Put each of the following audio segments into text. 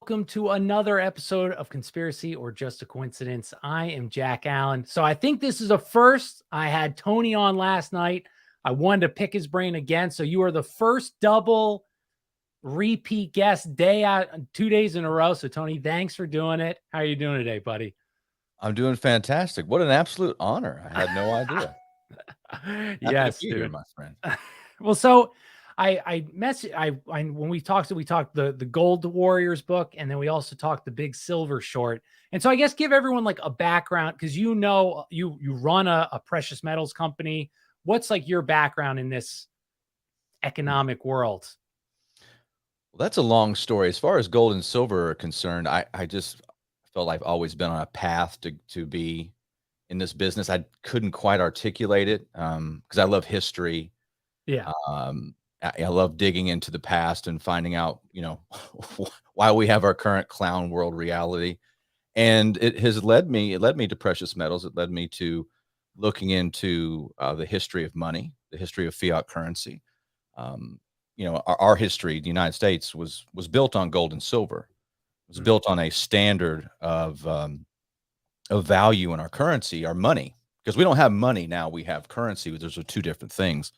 Welcome to another episode of Conspiracy or Just a Coincidence. I am Jack Allen. So I think this is a first. I had Tony on last night. I wanted to pick his brain again. So you are the first double repeat guest day out 2 days in a row. So Tony, thanks for doing it. How are you doing today, buddy? I'm doing fantastic. What an absolute honor. I had no idea. Happy to Yes, be here, dude. my friend. Well, so I when we talked the Gold Warriors book, and then we also talked the Big Silver short. And so I guess give everyone like a background because you run a precious metals company. What's like your background in this economic world? Well, that's a long story. As far as gold and silver are concerned, I just felt like I've always been on a path to be in this business. I couldn't quite articulate it because I love history. Yeah. I love digging into the past and finding out, why we have our current clown world reality. And it led me to precious metals. It led me to looking into the history of money, the history of fiat currency. Um, our history, the United States was built on gold and silver. It was Mm. built on a standard of value in our currency, our money, because we don't have money now. We have currency. Those are two different things.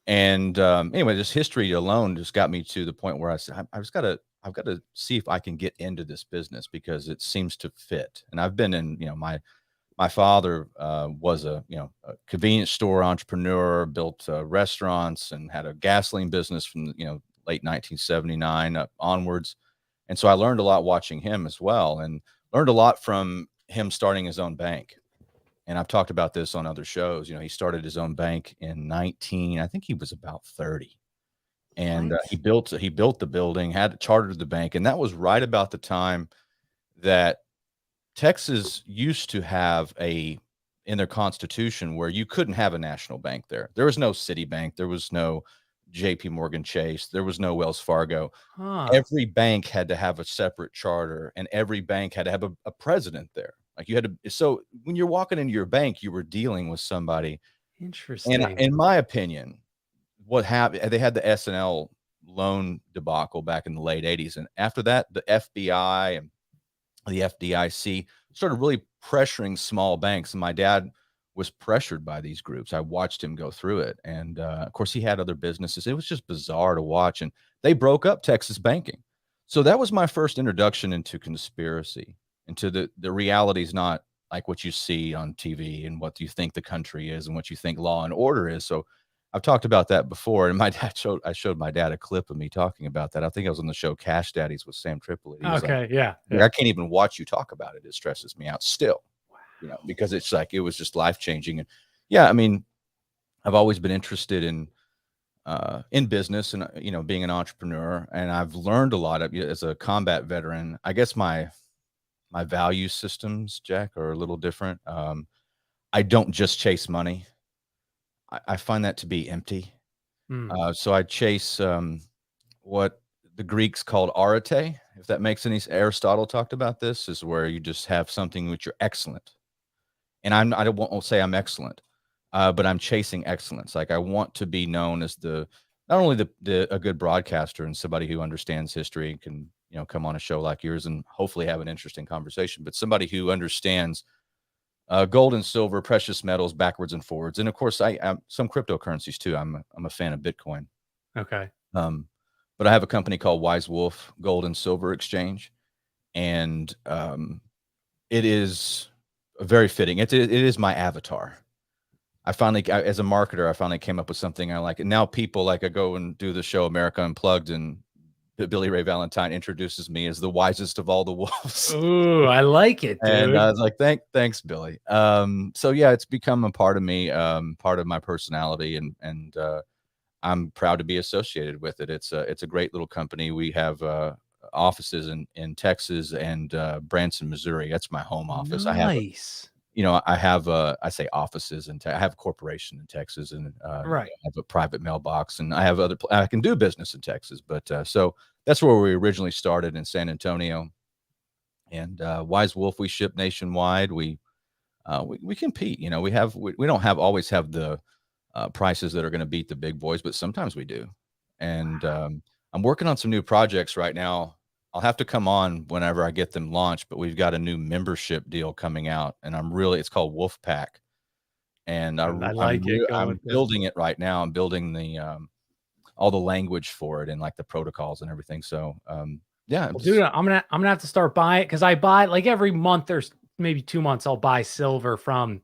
And anyway, this history alone just got me to the point where I said, I've got to see if I can get into this business because it seems to fit. And I've been in, my father was a convenience store entrepreneur, built restaurants and had a gasoline business from late 1979 onwards. And so I learned a lot watching him as well, and learned a lot from him starting his own bank. And I've talked about this on other shows. He started his own bank in 19, I think he was about 30. And What? he built the building, had chartered the bank, and that was right about the time that Texas used to have in their constitution where you couldn't have a national bank there. There was no Citibank, there was no JP Morgan Chase, there was no Wells Fargo. Huh. Every bank had to have a separate charter, and every bank had to have a president there. Like you had to, so when you're walking into your bank, you were dealing with somebody. And Interesting. in my opinion, what happened, they had the SNL loan debacle back in the late 80s. And after that, the FBI and the FDIC started really pressuring small banks. And my dad was pressured by these groups. I watched him go through it. And of course, he had other businesses. It was just bizarre to watch. And they broke up Texas banking. So that was my first introduction into conspiracy, into the realities, not like what you see on TV and what you think the country is and what you think law and order is. So I've talked about that before, and I showed my dad a clip of me talking about that. I think I was on the show Cash Daddies with Sam Tripoli. He was like, Okay. Yeah. "Dude, Yeah. I can't even watch you talk about it. It stresses me out still, because it's like it was just life changing." And yeah, I mean, I've always been interested in business and being an entrepreneur, and I've learned a lot as a combat veteran. I guess my value systems, Jack, are a little different. I don't just chase money. I find that to be empty. Mm. So I chase what the Greeks called arete. If that makes any Aristotle talked about this, is where you just have something which you're excellent. And I don't won't say I'm excellent, but I'm chasing excellence. Like I want to be known as not only the a good broadcaster and somebody who understands history and can come on a show like yours and hopefully have an interesting conversation, but somebody who understands gold and silver, precious metals, backwards and forwards, and of course, I'm some cryptocurrencies too. I'm a fan of Bitcoin. Okay. Um, but I have a company called Wise Wolf Gold and Silver Exchange, and it is very fitting. It is my avatar. As a marketer, I finally came up with something I like, and now people like I go and do the show America Unplugged, and Billy Ray Valentine introduces me as the wisest of all the wolves. Ooh, I like it, And I dude. was like, thanks, Billy. So yeah, it's become a part of me, part of my personality, and I'm proud to be associated with it. It's a great little company. We have offices in Texas and Branson, Missouri. That's my home office. Nice. I have I say offices and I have a corporation in Texas, and Right. I have a private mailbox, and I have I can do business in Texas. But so that's where we originally started in San Antonio. And Wise Wolf, we ship nationwide. We compete. We don't always have the prices that are going to beat the big boys, but sometimes we do. And I'm working on some new projects right now. I'll have to come on whenever I get them launched, but we've got a new membership deal coming out, and it's called Wolfpack, and I like it. Go I'm with this. building it right now. I'm building all the language for it and like the protocols and everything. So yeah, Well, dude, I'm gonna have to start buying it because I buy like every month. There's maybe 2 months I'll buy silver from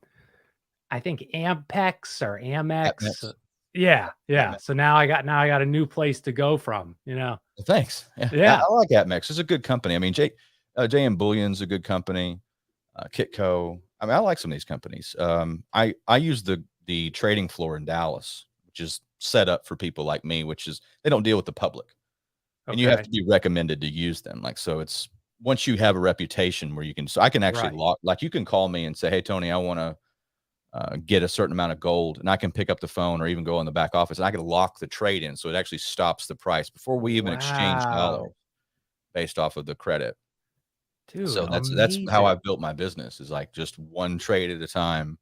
I think Ampex or Amex. APMEX. Yeah. So now I got a new place to go from. Well, thanks. Yeah, Yeah. I like APMEX. It's a good company. I mean, JM Bullion's a good company. Kitco. I mean, I like some of these companies. I use the trading floor in Dallas, which is set up for people like me, which is they don't deal with the public, and you have to be recommended to use them. Like, so it's once you have a reputation where you can, so I can actually lock, like you can call me and say, hey, Tony, I want to get a certain amount of gold, and I can pick up the phone or even go in the back office and I can lock the trade in. So it actually stops the price before we even exchange dollars based off of the credit. Dude, So that's how I've built my business, is like just one trade at a time.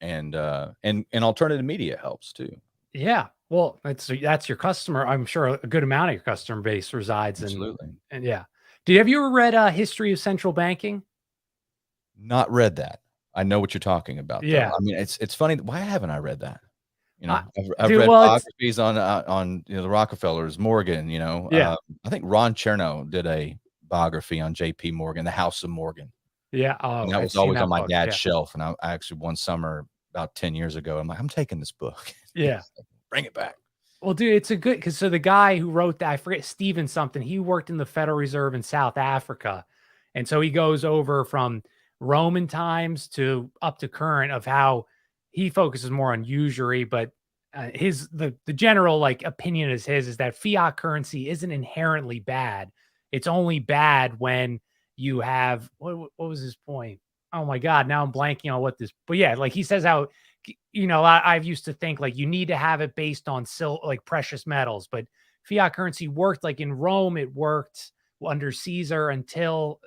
And alternative media helps too. Yeah. Well, that's your customer. I'm sure a good amount of your customer base resides Absolutely. and yeah. Have you ever read History of Central Banking? Not read that. I know what you're talking about though. Yeah. I mean, it's funny. Why haven't I read that? You know, I've dude, read well, biographies on the Rockefellers, Morgan, Yeah. I think Ron Chernow did a biography on JP Morgan, the House of Morgan. Yeah. And Oh, that I've was seen always that on my book. dad's Yeah. shelf. And I actually one summer about 10 years ago, I'm like, I'm taking this book. Yeah. Bring it back. Well, dude, it's a good because so the guy who wrote that, I forget Steven something, he worked in the Federal Reserve in South Africa. And so he goes over from Roman times to up to current of how he focuses more on usury, but the general like opinion is that fiat currency isn't inherently bad. It's only bad when you have what was his point? Oh my God, now I'm blanking on what this, but yeah, like he says how I've used to think like you need to have it based on like precious metals, but fiat currency worked like in Rome, it worked under Caesar until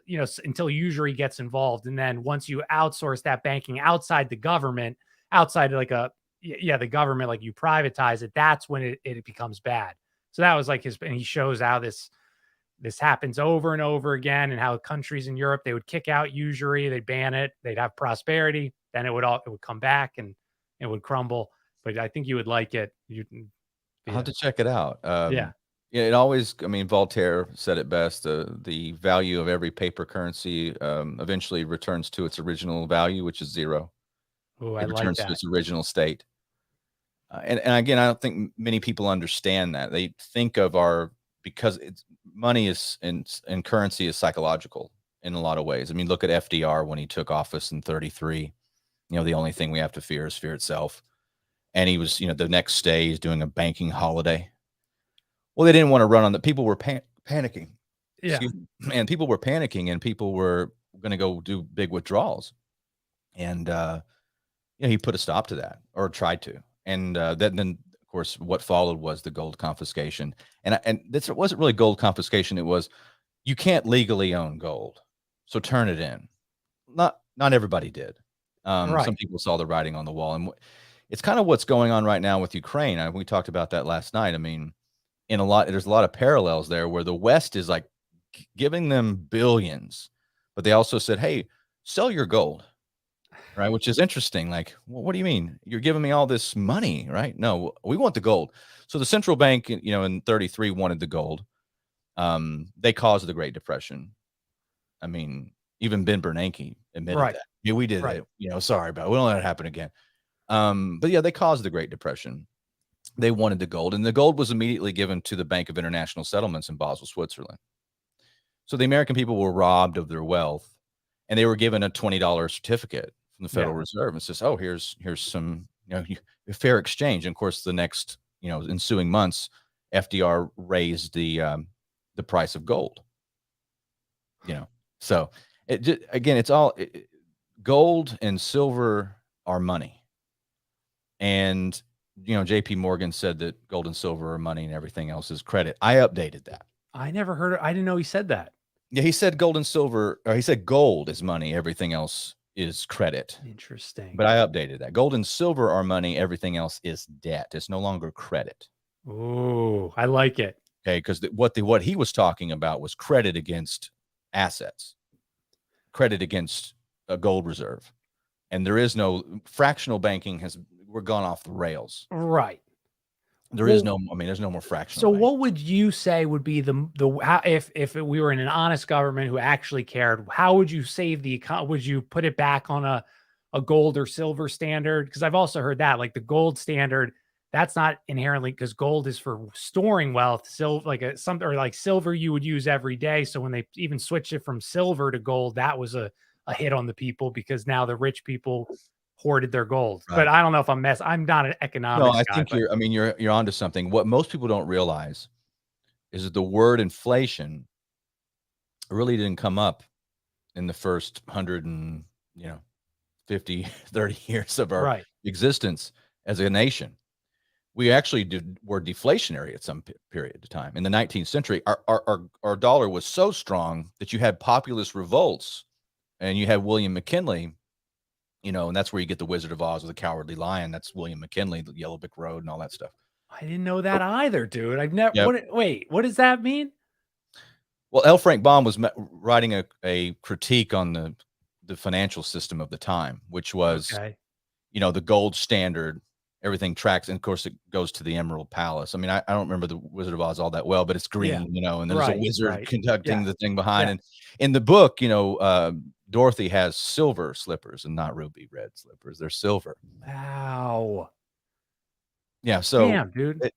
until usury gets involved, and then once you outsource that banking outside the government, outside like the government, like you privatize it, that's when it becomes bad. So that was like and he shows how this happens over and over again, and how countries in Europe, they would kick out usury, they'd ban it, they'd have prosperity, then it would come back and it would crumble. But I think you would like it. I'll have to check it out. Yeah. Yeah, it always, I mean, Voltaire said it best, the value of every paper currency eventually returns to its original value, which is zero. Oh, I It like returns to that. its original state. And again, I don't think many people understand that. They think of because it's money is and currency is psychological in a lot of ways. I mean, look at FDR when he took office in 33. The only thing we have to fear is fear itself. And he was, the next day he's doing a banking holiday. Well, they didn't want to run on the people were panicking. Yeah. And people were panicking, and people were going to go do big withdrawals. And he put a stop to that, or tried to. And then of course what followed was the gold confiscation. And this wasn't really gold confiscation. It was, you can't legally own gold, so turn it in. Not everybody did. Right. Some people saw the writing on the wall, and it's kind of what's going on right now with Ukraine. We talked about that last night. I mean, there's a lot of parallels there where the West is like giving them billions, but they also said, hey, sell your gold. Right. Which is interesting. Like, well, what do you mean? You're giving me all this money, right? No, we want the gold. So the central bank, in 33 wanted the gold. They caused the Great Depression. I mean, even Ben Bernanke admitted that. Yeah, we did it. Sorry about it. We don't let it happen again. But yeah, they caused the Great Depression. They wanted the gold, and the gold was immediately given to the Bank of International Settlements in Basel, Switzerland. So the American people were robbed of their wealth, and they were given a $20 certificate from the Federal Reserve. And says, oh, here's some, fair exchange. And of course, the next, ensuing months, FDR raised the price of gold. So it's all gold and silver are money. And, JP Morgan said that gold and silver are money and everything else is credit. I updated that. I never heard it. I didn't know he said that. Yeah, he said gold and silver, or he said gold is money, everything else is credit. Interesting. But I updated that. Gold and silver are money, everything else is debt. It's no longer credit. Oh, I like it. Okay, because what he was talking about was credit against assets, credit against a gold reserve, and there is no fractional banking. We're gone off the rails. Right. There is no, I mean, there's no more fractional. So banking. what would you say would be if we were in an honest government who actually cared, how would you save the economy? Would you put it back on a gold or silver standard? Because I've also heard that like the gold standard, that's not inherently, because gold is for storing wealth. Silver, like something, or like silver you would use every day. So when they even switched it from silver to gold, that was a hit on the people, because now the rich people hoarded their gold. Right. But I don't know if I'm not an economics No, I guy, think but you're onto something. What most people don't realize is that the word inflation really didn't come up in the first 100 and 50, 30 years of our right. existence as a nation. We actually were deflationary at some period of time. In the 19th century, our dollar was so strong that you had populist revolts, and you had William McKinley, and that's where you get the Wizard of Oz with the Cowardly Lion. That's William McKinley, the Yellow Brick Road, and all that stuff. I didn't know that either, dude. I've never. Yep. What does that mean? Well, L. Frank Baum was writing a critique on the financial system of the time, which was, Okay. The gold standard. Everything tracks, and of course it goes to the Emerald Palace. I mean, I don't remember the Wizard of Oz all that well, but it's green, and there's a wizard conducting the thing behind. Yeah. And in the book, Dorothy has silver slippers and not ruby red slippers. They're silver. Wow. Yeah. So damn, dude.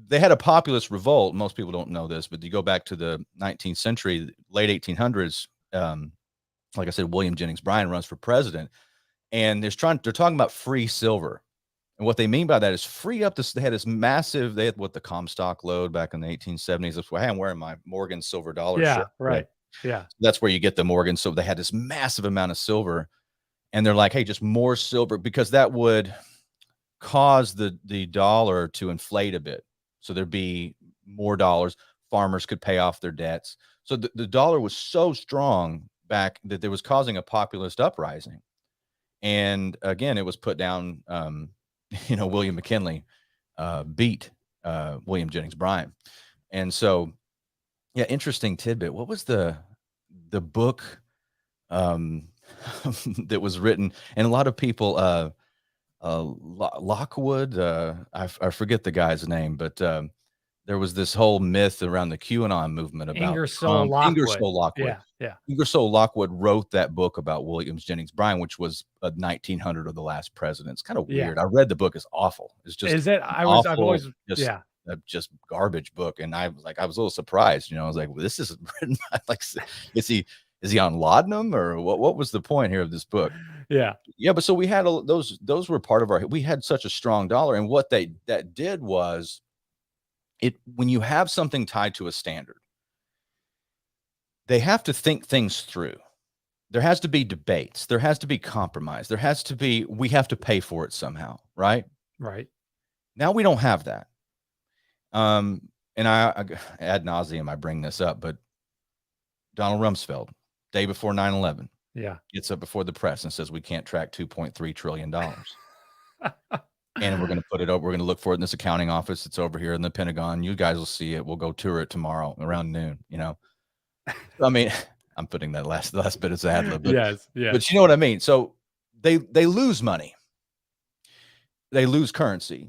They had a populist revolt. Most people don't know this, but you go back to the 19th century, late 1800s. Like I said, William Jennings Bryan runs for president, and they're talking about free silver. And what they mean by that is free up this. They had this massive, they had the Comstock load back in the 1870s. That's why, hey, I'm wearing my Morgan silver dollar Yeah, shirt. right. Yeah. That's where you get the Morgan. So they had this massive amount of silver, and they're like, hey, just more silver, because that would cause the dollar to inflate a bit. So there'd be more dollars. Farmers could pay off their debts. So the dollar was so strong back that there was causing a populist uprising. And again, it was put down, William McKinley beat William Jennings Bryan. And so, yeah, interesting tidbit. What was the book that was written? And a lot of people, Lockwood, I forget the guy's name, but there was this whole myth around the QAnon movement about Ingersoll Lockwood. Ingersoll Lockwood. Yeah, yeah. Ingersoll Lockwood wrote that book about William Jennings Bryan, which was a 1900 of the last president. It's kind of weird. I read the book. It's awful. It's just Is it? I've always just garbage book. And I was a little surprised. I was like, well, this is written by, like, is he on laudanum, or what was the point here of this book? Yeah. Yeah. But so we had those were part of we had such a strong dollar. And what that did was, when you have something tied to a standard, they have to think things through. There has to be debates. There has to be compromise. We have to pay for it somehow. Right. Right. Now we don't have that. And I ad nauseum, I bring this up, but Donald Rumsfeld, day before 9/11, gets up before the press and says, we can't track $2.3 trillion. And we're going to put it over. We're going to look for it in this accounting office. It's over here in the Pentagon. You guys will see it. We'll go tour it tomorrow around noon. I mean, I'm putting that last bit as ad lib. Yes. But you know what I mean? So they lose money. They lose currency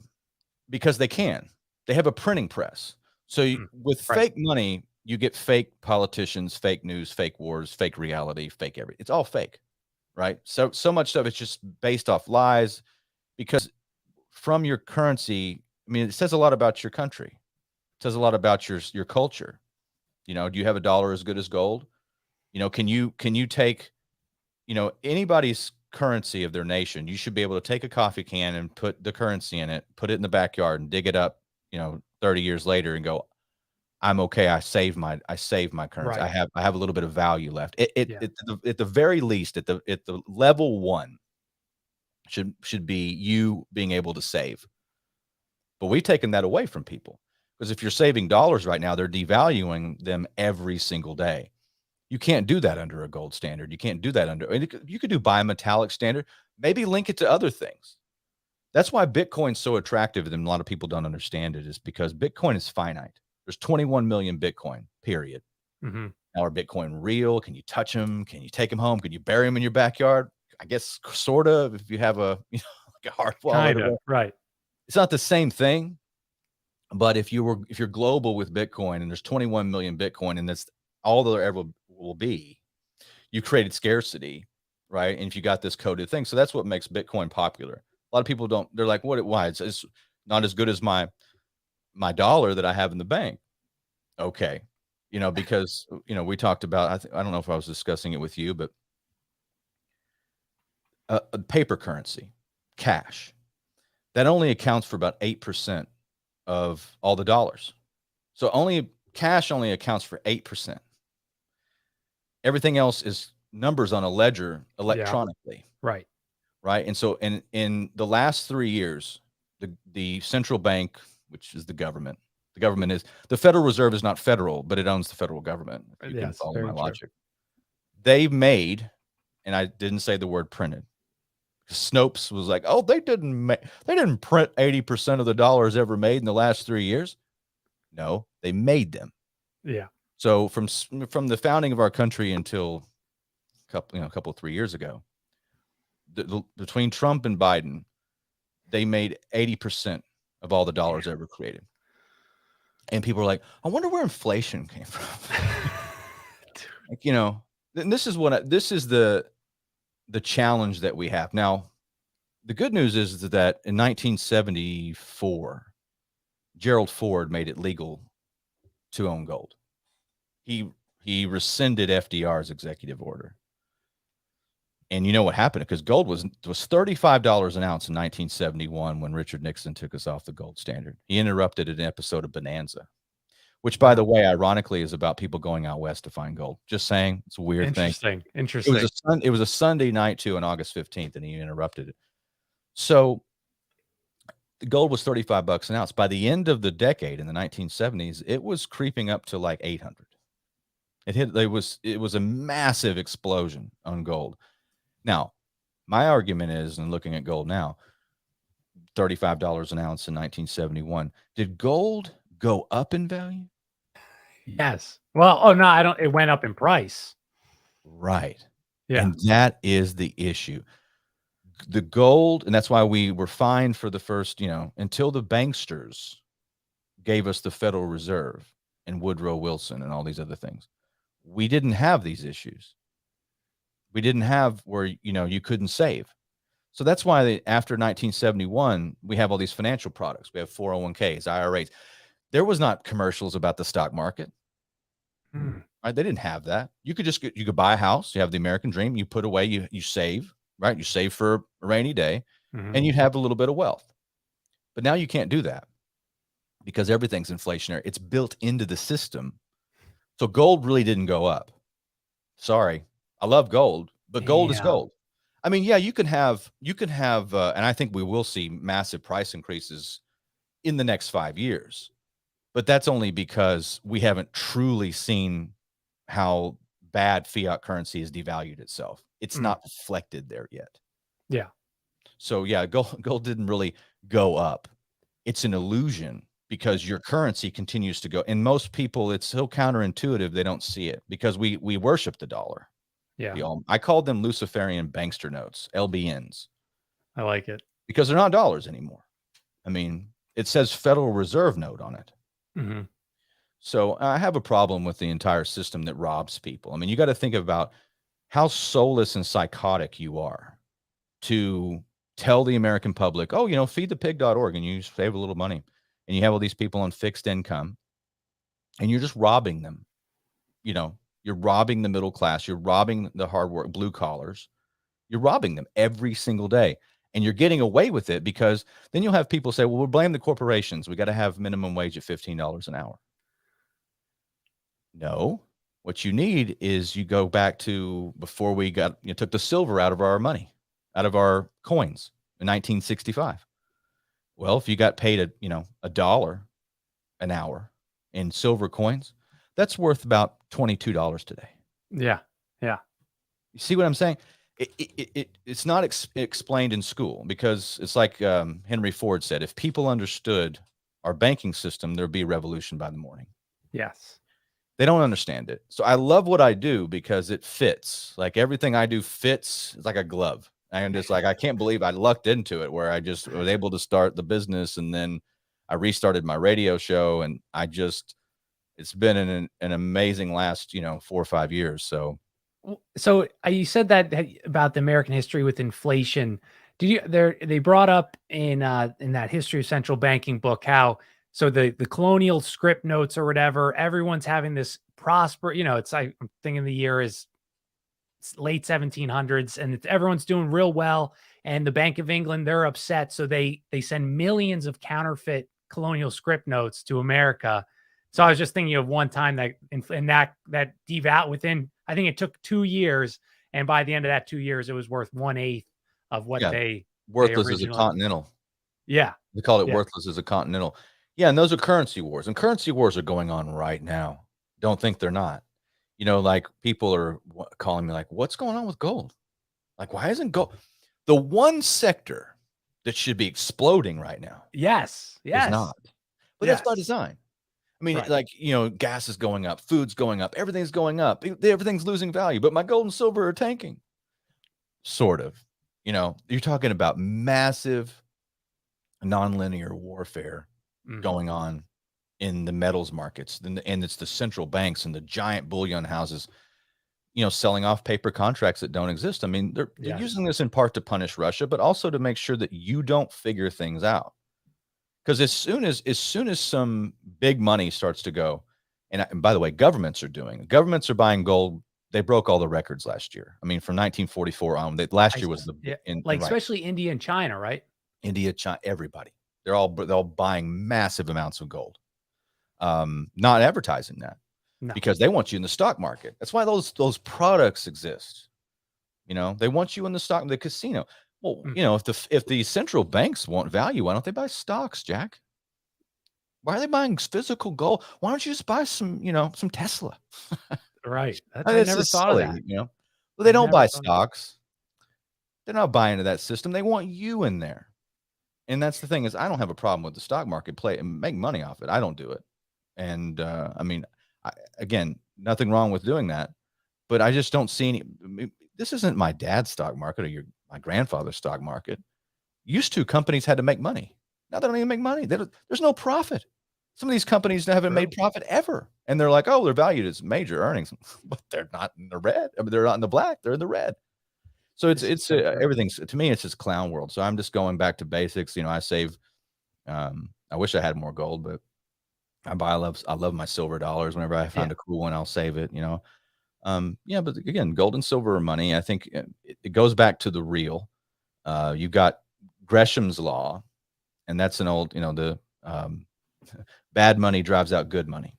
because they can. They have a printing press. So with fake money, you get fake politicians, fake news, fake wars, fake reality, fake everything. It's all fake, right? So much of it's just based off lies, because from your currency, I mean, it says a lot about your country. It says a lot about your culture. Do you have a dollar as good as gold? Can you take, anybody's currency of their nation? You should be able to take a coffee can and put the currency in it, put it in the backyard, and dig it up, 30 years later, and go, I'm okay. I saved my currency. Right. I have a little bit of value left. At the very least, at the level one, should be you being able to save. But we've taken that away from people, because if you're saving dollars right now, they're devaluing them every single day. You can't do that under a gold standard. You can't do that you could do bimetallic standard, maybe link it to other things. That's why Bitcoin's so attractive, and a lot of people don't understand it, is because Bitcoin is finite. There's 21 million Bitcoin, period. Mm-hmm. Now, are Bitcoin real? Can you touch them? Can you take them home? Can you bury them in your backyard? I guess sort of, if you have a, like a hard wallet. Kind of, right. It's not the same thing. But if you're global with Bitcoin and there's 21 million Bitcoin and that's all there ever will be, you created scarcity, right? And if you got this coded thing, so that's what makes Bitcoin popular. A lot of people don't. They're like, "What? Why? It's not as good as my dollar that I have in the bank." Okay, because we talked about. I don't know if I was discussing it with you, but paper currency, cash, that only accounts for about 8% of all the dollars. So cash only accounts for 8%. Everything else is numbers on a ledger electronically. Right. Right. And so in the last 3 years, the central bank, which is the government is the Federal Reserve is not federal, but it owns the federal government. If you can follow my logic. They've made, and I didn't say the word printed. Snopes was like, oh, they didn't print 80% of the dollars ever made in the last 3 years. No, they made them. Yeah. So from the founding of our country until a couple 3 years ago, between Trump and Biden, they made 80% of all the dollars ever created. And people are like, I wonder where inflation came from. And this is the challenge that we have. Now, the good news is that in 1974, Gerald Ford made it legal to own gold. He rescinded FDR's executive order. And you know what happened? Because gold was $35 an ounce in 1971 when Richard Nixon took us off the gold standard. He interrupted an episode of Bonanza, which, by the way, ironically, is about people going out west to find gold. Just saying, it's a weird thing. Interesting. It was a Sunday night too, on August 15th, and he interrupted it. So the gold was $35 an ounce. By the end of the decade, in the 1970s, it was creeping up to like 800. It was a massive explosion on gold. Now, my argument is, and looking at gold now, $35 an ounce in 1971. Did gold go up in value? Yes. Well, no, it went up in price. Right. Yeah. And that is the issue. The gold, and that's why we were fined for the first, until the banksters gave us the Federal Reserve and Woodrow Wilson and all these other things. We didn't have these issues. We didn't have where, you couldn't save. So that's why after 1971, we have all these financial products. We have 401ks, IRAs. There was not commercials about the stock market. Right? They didn't have that. You could buy a house. You have the American dream. You put away, you save, right? You save for a rainy day, and you have a little bit of wealth. But now you can't do that because everything's inflationary. It's built into the system. So gold really didn't go up. Sorry. I love gold, but gold is gold. I mean, yeah, you can have, and I think we will see massive price increases in the next 5 years, but that's only because we haven't truly seen how bad fiat currency has devalued itself. It's not reflected there yet. Yeah. So yeah, gold didn't really go up. It's an illusion because your currency continues to go. And most people, it's so counterintuitive, they don't see it because we worship the dollar. Yeah. I called them Luciferian bankster notes, LBNs. I like it. Because they're not dollars anymore. I mean, it says Federal Reserve note on it. Mm-hmm. So I have a problem with the entire system that robs people. I mean, you got to think about how soulless and psychotic you are to tell the American public, oh, feedthepig.org, and you save a little money. And you have all these people on fixed income, and you're just robbing them. You're robbing the middle class. You're robbing the hard work, blue collars. You're robbing them every single day. And you're getting away with it because then you'll have people say, well, we'll blame the corporations. We got to have minimum wage at $15 an hour. No, what you need is you go back to before we took the silver out of our money, out of our coins in 1965. Well, if you got paid $1 an hour in silver coins, that's worth about $22 today. Yeah. Yeah. You see what I'm saying? It's not explained in school because it's like Henry Ford said, if people understood our banking system, there'd be a revolution by the morning. Yes. They don't understand it. So I love what I do because it fits. Like everything I do fits. It's like a glove. And just like, I can't believe I lucked into it where I just was able to start the business, and then I restarted my radio show, and it's been an amazing last, 4 or 5 years. So So you said that about the American history with inflation. Did you they brought up in that history of central banking book how so the colonial script notes or whatever, everyone's having this prosper, it's like I'm thinking the year is late 1700s and everyone's doing real well, and the Bank of England, they're upset, so they send millions of counterfeit colonial script notes to America. So I was just thinking of one time that in that deval within, I think it took 2 years, and by the end of that 2 years it was worth 1/8 of what yeah, they worthless as a originally. continental. Yeah. They call it Yeah. worthless as a continental. Yeah, and those are currency wars, and currency wars are going on right now. Don't think they're not. Like people are calling me like, "What's going on with gold? Like, why isn't gold the one sector that should be exploding right now Yes. is Yes. not?" But that's by Yes. design. I mean, Right. like, gas is going up, food's going up, everything's going up, everything's losing value, but my gold and silver are tanking. Sort of. You're talking about massive nonlinear warfare Mhm. going on in the metals markets, and it's the central banks and the giant bullion houses, selling off paper contracts that don't exist. I mean, they're Yes. using this in part to punish Russia, but also to make sure that you don't figure things out. Because as soon as some big money starts to go, and by the way, governments are buying gold. They broke all the records last year. I mean, from 1944 on, last I year was the yeah, in like right. especially India and China, right? India, China, everybody. They're all buying massive amounts of gold. Not advertising that No. because they want you in the stock market. That's why those products exist. They want you in the casino. Well, Mm. if the central banks want value, why don't they buy stocks, Jack? Why are they buying physical gold? Why don't you just buy some Tesla? Right. I mean, I it's never just thought of silly. that. Well, they I don't never buy thought. stocks. They're not buying into that system. They want you in there. And that's the thing is I don't have a problem with the stock market play and make money off it. I don't do it. And I mean, again, nothing wrong with doing that, but I just don't see this isn't my dad's stock market or my grandfather's stock market. Used to companies had to make money. Now they don't even make money. There's no profit. Some of these companies haven't True. made profit ever. And they're like, oh, they're valued as major earnings, but they're not in the red. I mean, they're not in the black. They're in the red. So This is so true. everything's to me, it's just clown world. So I'm just going back to basics. I save. I wish I had more gold, but I love my silver dollars. Whenever I Yeah. find a cool one, I'll save it. Yeah, but again, gold and silver are money. I think it goes back to the real. You've got Gresham's law, and that's an old, the bad money drives out good money.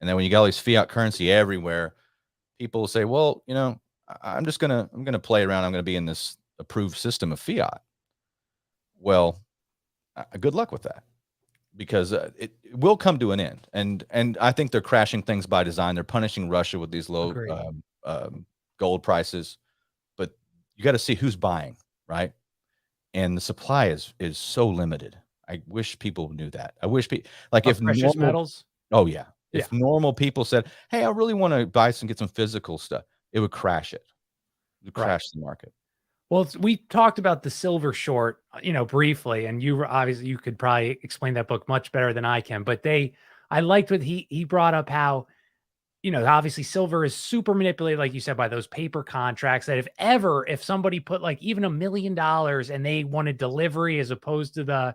And then when you got all these fiat currency everywhere, people will say, well, I'm gonna play around. I'm gonna be in this approved system of fiat. Well, good luck with that because it will come to an end. And I think they're crashing things by design. They're punishing Russia with these low Agreed. gold prices, but you got to see who's buying, right? And the supply is so limited. I wish people knew that. I wish like Of if precious normal. metals. Oh yeah, Yeah. if normal people said, "Hey, I really want to buy get some physical stuff," it would crash it. It would Right. crash the market. Well, we talked about the silver short, briefly, and you were obviously you could probably explain that book much better than I can. But I liked what he brought up how, obviously silver is super manipulated, like you said, by those paper contracts. That if somebody put like even $1 million and they wanted delivery as opposed to the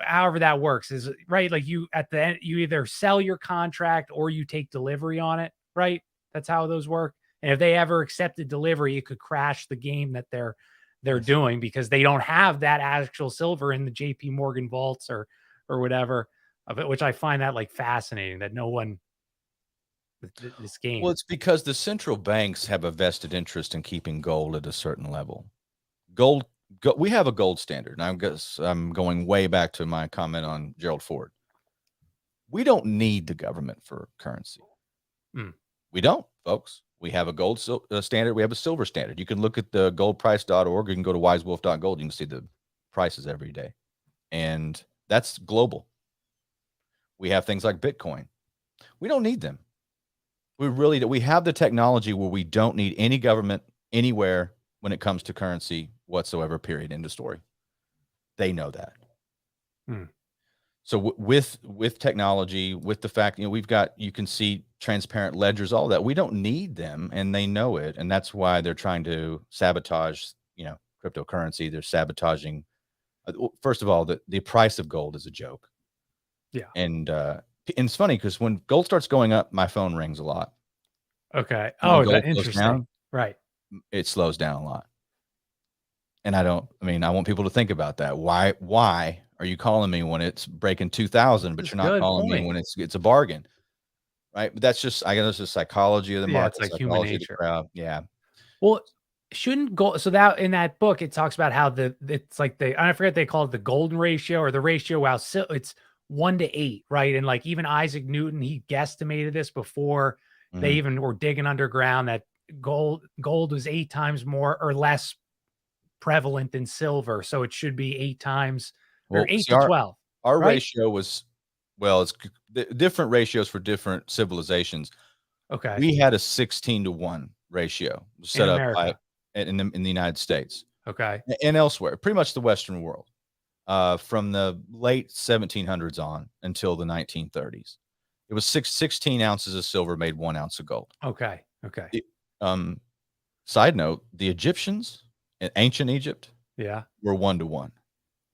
however that works is right. Like you at the end, you either sell your contract or you take delivery on it, right? That's how those work. And if they ever accepted delivery, it could crash the game that they're Yes. doing because they don't have that actual silver in the JP Morgan vaults or whatever of it, which I find that like fascinating that no one this Well, game. it's because the central banks have a vested interest in keeping gold at a certain level. Gold, we have a gold standard. And I'm going way back to my comment on Gerald Ford. We don't need the government for currency. Mm. We don't, folks. We have a gold standard. We have a silver standard. You can look at the goldprice.org. You can go to wisewolf.gold. You can see the prices every day. And that's global. We have things like Bitcoin. We don't need them. We really do. We have the technology where we don't need any government anywhere when it comes to currency whatsoever, period, end of story. They know that. Hmm. So with technology, with the fact, we've got, you can see transparent ledgers, all that. We don't need them, and they know it, and that's why they're trying to sabotage, cryptocurrency. They're sabotaging. First of all, the price of gold is a joke. Yeah. And it's funny because when gold starts going up, my phone rings a lot. Okay. When Oh, gold that goes interesting. down, Right. it slows down a lot. And I want people to think about that. Why are you calling me when it's breaking 2,000, but That's you're a not good calling me point. when it's a bargain? Right. But that's just, I guess, the psychology of the Yeah, it's market, like human psychology of the nature. crowd. Yeah. Well, shouldn't gold, so that in that book it talks about how it's like I forget, they call it the golden ratio or the ratio how it's 1 to 8, right? And like even Isaac Newton, he guesstimated this before they Mhm. even were digging underground, that gold was 8 times more or less prevalent than silver. So it should be 8 times or Well, eight see, to our 12, our right? ratio was, well, it's different ratios for different civilizations. Okay. We had a 16-to-1 ratio In set up by America. in the United States Okay. and elsewhere, pretty much the Western world, from the late 1700s on until the 1930s. It was 16 ounces of silver made 1 ounce of gold. Okay. Okay. The, um, Side note: the Egyptians in ancient Egypt Yeah. were 1-to-1.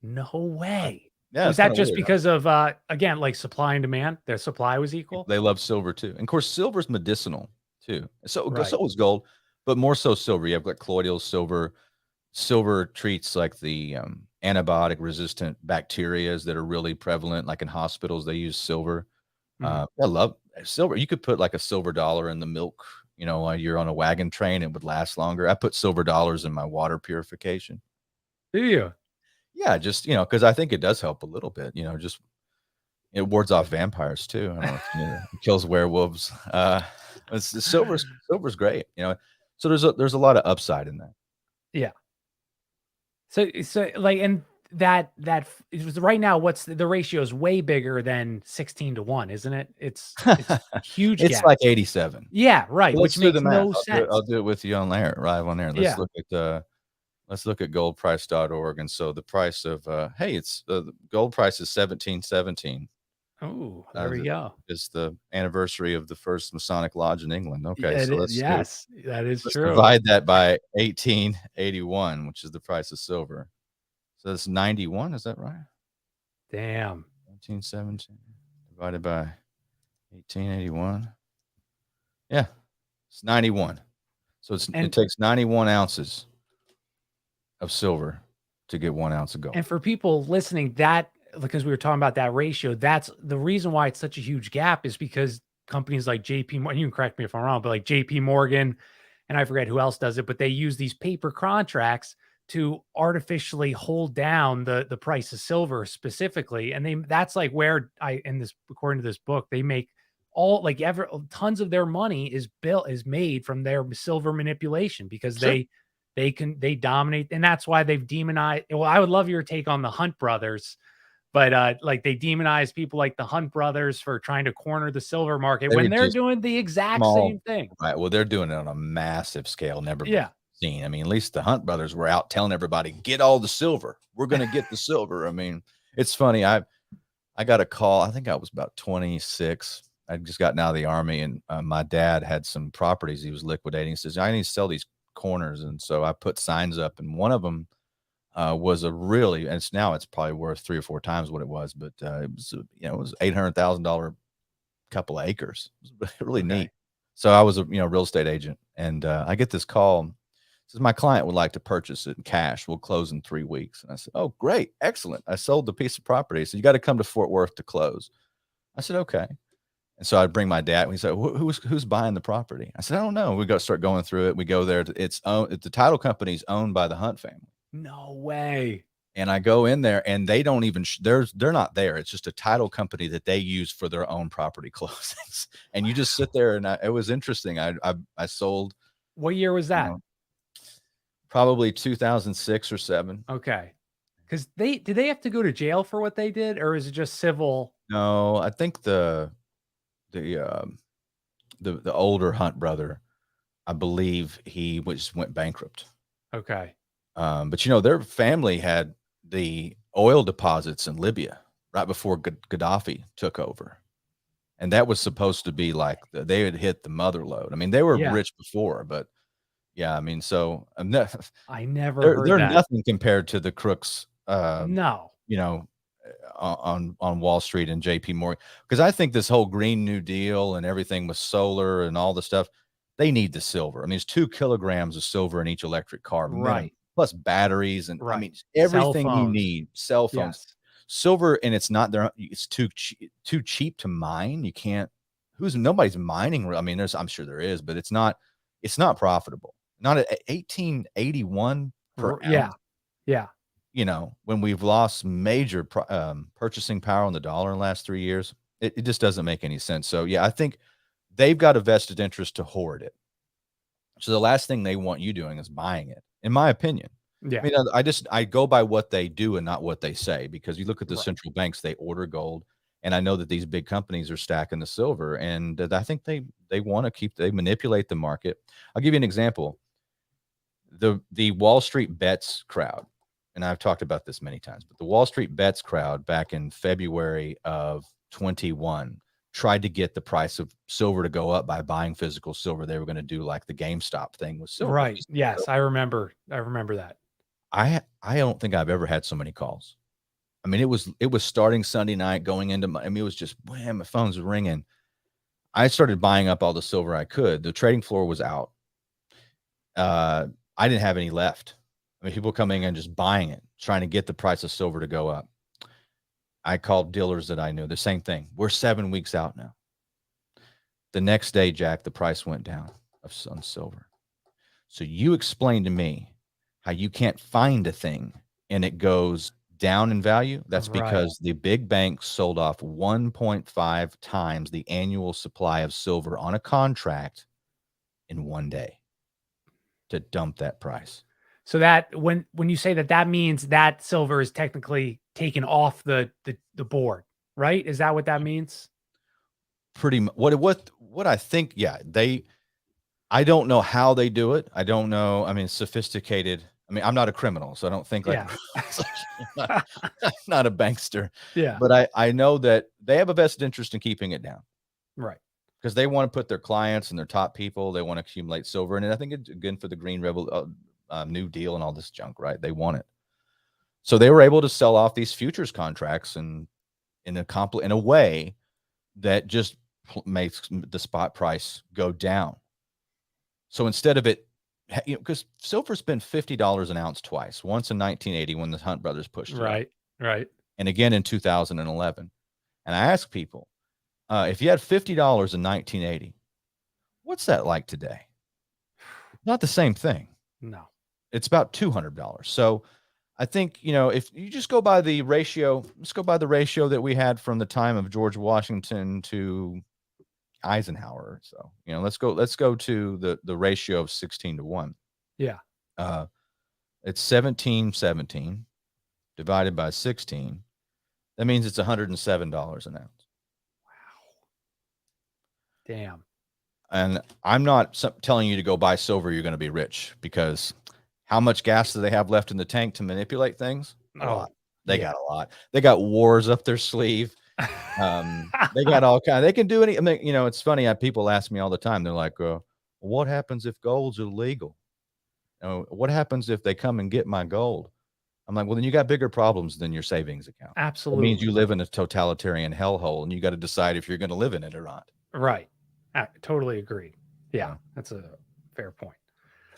No way. Yeah, Was it's that kind of just weird, huh? because of again, like supply and demand? Their supply was equal? They love silver too, and of course, silver's medicinal too. Right. So is gold, but more so silver. You have like colloidal silver. Silver treats like the antibiotic resistant bacterias that are really prevalent, like in hospitals. They use silver. Mhm. I love silver. You could put like a silver dollar in the milk. While you're on a wagon train, it would last longer. I put silver dollars in my water purification. Do you? Yeah, just because I think it does help a little bit. Just it wards off vampires too. I don't know if you knew that. It kills werewolves. Silver's great. So there's a lot of upside in that. Yeah. So like, and it was right now, what's the ratio is way bigger than 16 to 1, isn't it? It's huge It's gap. like 87. Yeah, right, Well, let's which do the makes math. no I'll sense. do it with you on there, live on air. Yeah. Let's look at goldprice.org. And so the price of hey, it's the gold price is 1717. Oh, there Uh, we the, go. it's the anniversary of the first Masonic lodge in England. Okay, Yeah, so let's do yes, that is let's true. divide that by 1881, which is the price of silver. So that's 91, is that right? Damn. 1917 divided by 1881. Yeah, it's 91. So it And takes 91 ounces of silver to get 1 ounce of gold. And for people listening, that because we were talking about that ratio, that's the reason why it's such a huge gap, is because companies like JP Morgan, you can correct me if I'm wrong, but like JP Morgan, and I forget who else does it, but they use these paper contracts to artificially hold down the price of silver specifically. And that's like where according to this book, they make all like ever tons of their money is made from their silver manipulation, because Sure. they dominate, and that's why they've demonized. Well, I would love your take on the Hunt brothers, but like they demonize people like the Hunt brothers for trying to corner the silver market They were when they're just doing the exact small. same thing. Right. Well, they're doing it on a massive scale, never before Yeah. seen. I mean, at least the Hunt brothers were out telling everybody, get all the silver. We're going to get the silver. I mean, it's funny. I got a call. I think I was about 26. I'd just gotten out of the army, and my dad had some properties he was liquidating. He says, I need to sell these corners. And so I put signs up, and one of them was a really, and it's probably worth 3 or 4 times what it was, but it was, it was $800,000 couple of acres. It was really Okay. neat. So I was a real estate agent, and I get this call. It says my client would like to purchase it in cash. We'll close in 3 weeks. And I said, oh, great, excellent. I sold the piece of property. So you got to come to Fort Worth to close. I said, okay. And so I'd bring my dad. He said, who's buying the property? I said, I don't know. We got to start going through it. We go there. The title company's owned by the Hunt family. No way. And I go in there, and they don't even they're not there. It's just a title company that they use for their own property closings. And you just sit there, and it was interesting. I sold, What year was you that? know, probably 2006 or 7. Okay. Because did they have to go to jail for what they did, or is it just civil? No, I think the older Hunt brother, I believe he went bankrupt. Okay. But their family had the oil deposits in Libya right before Gaddafi took over. And that was supposed to be like they had hit the mother load. I mean, they were Yeah. rich before, but yeah, I mean, so I never they're heard that. nothing compared to the crooks, No. on Wall Street and JP Morgan. Because I think this whole Green New Deal and everything with solar and all the stuff, they need the silver. I mean, it's 2 kilograms of silver in each electric car, minimum, Right. plus batteries and I Right. mean Cell everything you phones. need. Cell phones, Yes. silver, and it's not there. It's too cheap to mine. You can't. Nobody's mining. I mean, I'm sure there is, but it's not profitable. Not at 1881 per ounce. Yeah. Yeah. When we've lost major purchasing power on the dollar in the last 3 years, it just doesn't make any sense. So yeah, I think they've got a vested interest to hoard it. So the last thing they want you doing is buying it, in my opinion. Yeah. I mean, I go by what they do and not what they say, because you look at the Right. central banks, they order gold. And I know that these big companies are stacking the silver, and I think they want to they manipulate the market. I'll give you an example. The Wall Street Bets crowd, and I've talked about this many times, but the Wall Street Bets crowd back in February of 21 tried to get the price of silver to go up by buying physical silver. They were going to do like the GameStop thing with silver. Right. Yes, I remember that. I don't think I've ever had so many calls. I mean, it was starting Sunday night, going into it was just wham, my phone's ringing. I started buying up all the silver I could. The trading floor was out. I didn't have any left. I mean, people coming in just buying it, trying to get the price of silver to go up. I called dealers that I knew. The same thing. We're 7 weeks out now. The next day, Jack, the price went down on silver. So you explain to me how you can't find a thing and it goes down in value. That's because the big banks sold off 1.5 times the annual supply of silver on a contract in one day to dump that price. So that when you say that means that silver is technically taken off the board, right? Is that what that means? Pretty much. What I think, yeah, I don't know how they do it. I don't know. I mean, sophisticated. I mean, I'm not a criminal, so I don't think like, I'm not a bankster. Yeah. But I know that they have a vested interest in keeping it down. Right. Because they want to put their clients and their top people, they want to accumulate silver. And I think it's again for the Green New Deal and all this junk, right? They want it. So they were able to sell off these futures contracts in a way that just makes the spot price go down. So instead of it, because silver's been $50 an ounce twice, once in 1980 when the Hunt brothers pushed it up, right, and again in 2011. And I ask people, if you had $50 in 1980, what's that like today? Not the same thing. No, it's about $200. So I think, if you just go by the ratio, let's go by the ratio that we had from the time of George Washington to Eisenhower. So, let's go to the ratio of 16-1. Yeah. It's 1717 divided by 16. That means it's $107 an ounce. Wow. Damn. And I'm not telling you to go buy silver, you're going to be rich, because how much gas do they have left in the tank to manipulate things? A lot. They got a lot. They got wars up their sleeve. They got all kinds. They can do any. I mean, it's funny. People ask me all the time. They're like, "What happens if gold's illegal? What happens if they come and get my gold?" I'm like, "Well, then you got bigger problems than your savings account. Absolutely. It means you live in a totalitarian hellhole, and you got to decide if you're going to live in it or not." Right. I totally agree. Yeah, that's a fair point.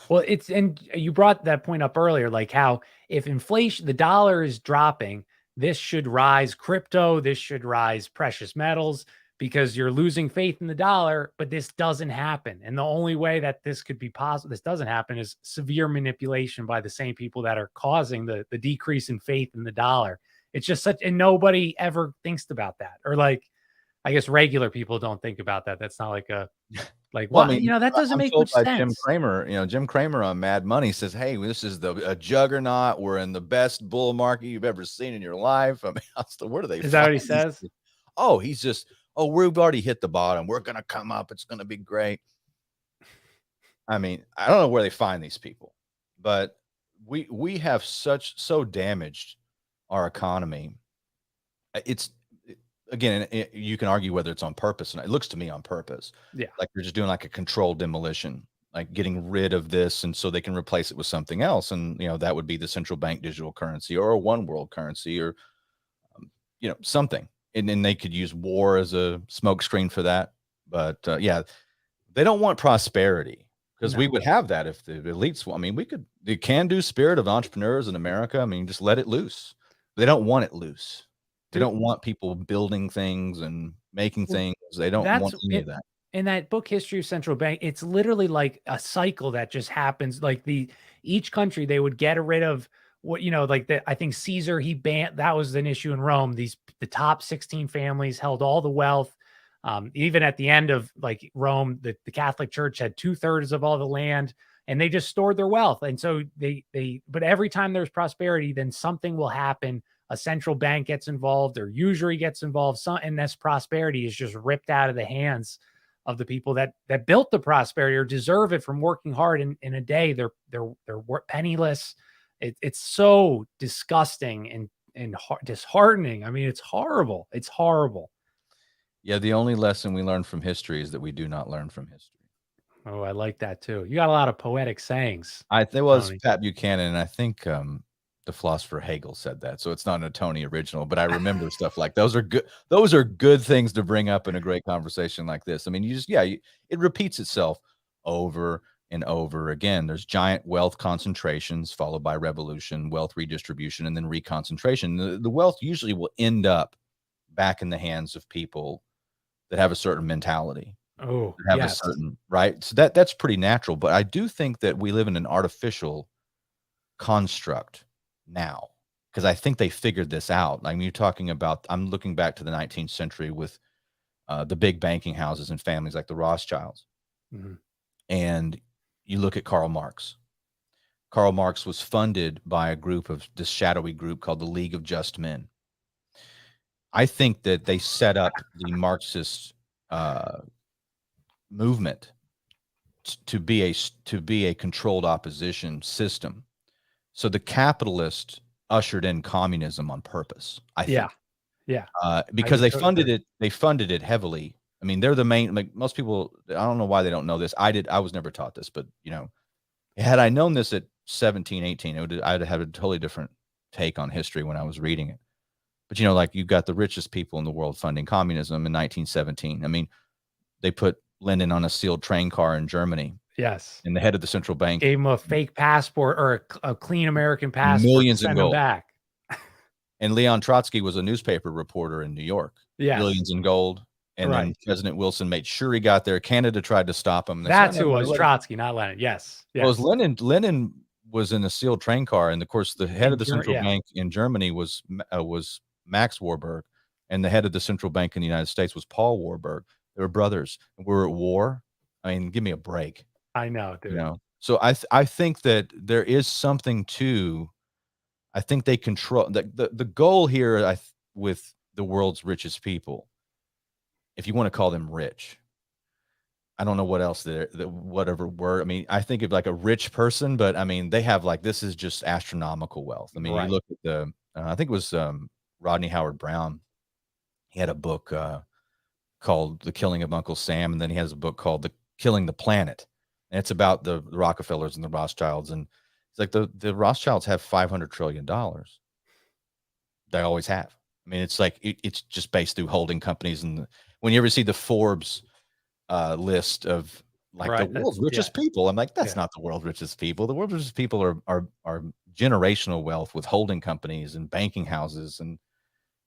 Well, and you brought that point up earlier, like how if inflation, the dollar is dropping, this should rise crypto, this should rise precious metals, because you're losing faith in the dollar, but this doesn't happen. And the only way that this could be possible, this doesn't happen, is severe manipulation by the same people that are causing the decrease in faith in the dollar. It's just and nobody ever thinks about that. Or like, I guess regular people don't think about that. That's not like well, I mean, that doesn't make much sense. Jim Cramer, Jim Cramer on Mad Money says, "Hey, this is a juggernaut. We're in the best bull market you've ever seen in your life." I mean, where do they? Is that what he says? Oh, oh, we've already hit the bottom. We're going to come up. It's going to be great. I mean, I don't know where they find these people, but we have so damaged our economy. It's again, you can argue whether it's on purpose, and it looks to me on purpose. Yeah. Like they're just doing like a controlled demolition, like getting rid of this, and so they can replace it with something else. And that would be the central bank digital currency or a one world currency or something. And then they could use war as a smokescreen for that. But yeah, they don't want prosperity. Because we would have that if the elites. I mean, the can-do spirit of entrepreneurs in America. I mean, just let it loose. They don't want it loose. They don't want people building things and making things. They don't want any of that. In that book, History of Central Bank, it's literally like a cycle that just happens. Like each country, they would get rid of what, I think Caesar, he banned, that was an issue in Rome. The top 16 families held all the wealth. Even at the end of like Rome, the Catholic Church had 2/3 of all the land, and they just stored their wealth. And so but every time there's prosperity, then something will happen. A central bank gets involved or usury gets involved. And this prosperity is just ripped out of the hands of the people that built the prosperity or deserve it from working hard. In a day, they're penniless. It's so disgusting and disheartening. I mean, it's horrible. It's horrible. Yeah, the only lesson we learn from history is that we do not learn from history. Oh, I like that too. You got a lot of poetic sayings. There was Pat Buchanan, and I think the philosopher Hegel said that. So it's not a Tony original, but I remember stuff like those are good. Those are good things to bring up in a great conversation like this. I mean, it repeats itself over and over again. There's giant wealth concentrations followed by revolution, wealth redistribution, and then reconcentration. The wealth usually will end up back in the hands of people that have a certain mentality. Oh, have a certain, right? So that's pretty natural. But I do think that we live in an artificial construct now, because I think they figured this out. I mean, you're talking about, I'm looking back to the 19th century with the big banking houses and families like the Rothschilds. Mm-hmm. And you look at Karl Marx. Karl Marx was funded by this shadowy group called the League of Just Men. I think that they set up the Marxist movement to be a controlled opposition system. So the capitalists ushered in communism on purpose. I think. Yeah. Because they funded it. They funded it heavily. I mean, they're the main. Like most people, I don't know why they don't know this. I was never taught this, but had I known this at 17, 18, I'd have a totally different take on history when I was reading it. But like you've got the richest people in the world funding communism in 1917. I mean, they put Lenin on a sealed train car in Germany. Yes. And the head of the central bank gave him a fake passport or a clean American passport. Millions in gold. Back. And Leon Trotsky was a newspaper reporter in New York. Yeah. Millions in gold. And then President Wilson made sure he got there. Canada tried to stop him. That's who was Trotsky, not Lenin. Yes. Well, Lenin was in a sealed train car. And of course, the head of the central bank in Germany was Max Warburg, and the head of the central bank in the United States was Paul Warburg. They were brothers. We're at war. I mean, give me a break. I know, dude. So I think that there is something to. I think they control the goal here. With the world's richest people, if you want to call them rich, I don't know what else whatever word. I mean, I think of like a rich person, but I mean they have like this is just astronomical wealth. I mean, you look at I think it was Rodney Howard Brown. He had a book called The Killing of Uncle Sam, and then he has a book called The Killing the Planet. And it's about the Rockefellers and the Rothschilds. And it's like the Rothschilds have $500 trillion. They always have. I mean, it's like it's just based through holding companies. And when you ever see the Forbes list of like the world's richest people, I'm like, that's not the world's richest people. The world's richest people are generational wealth with holding companies and banking houses, and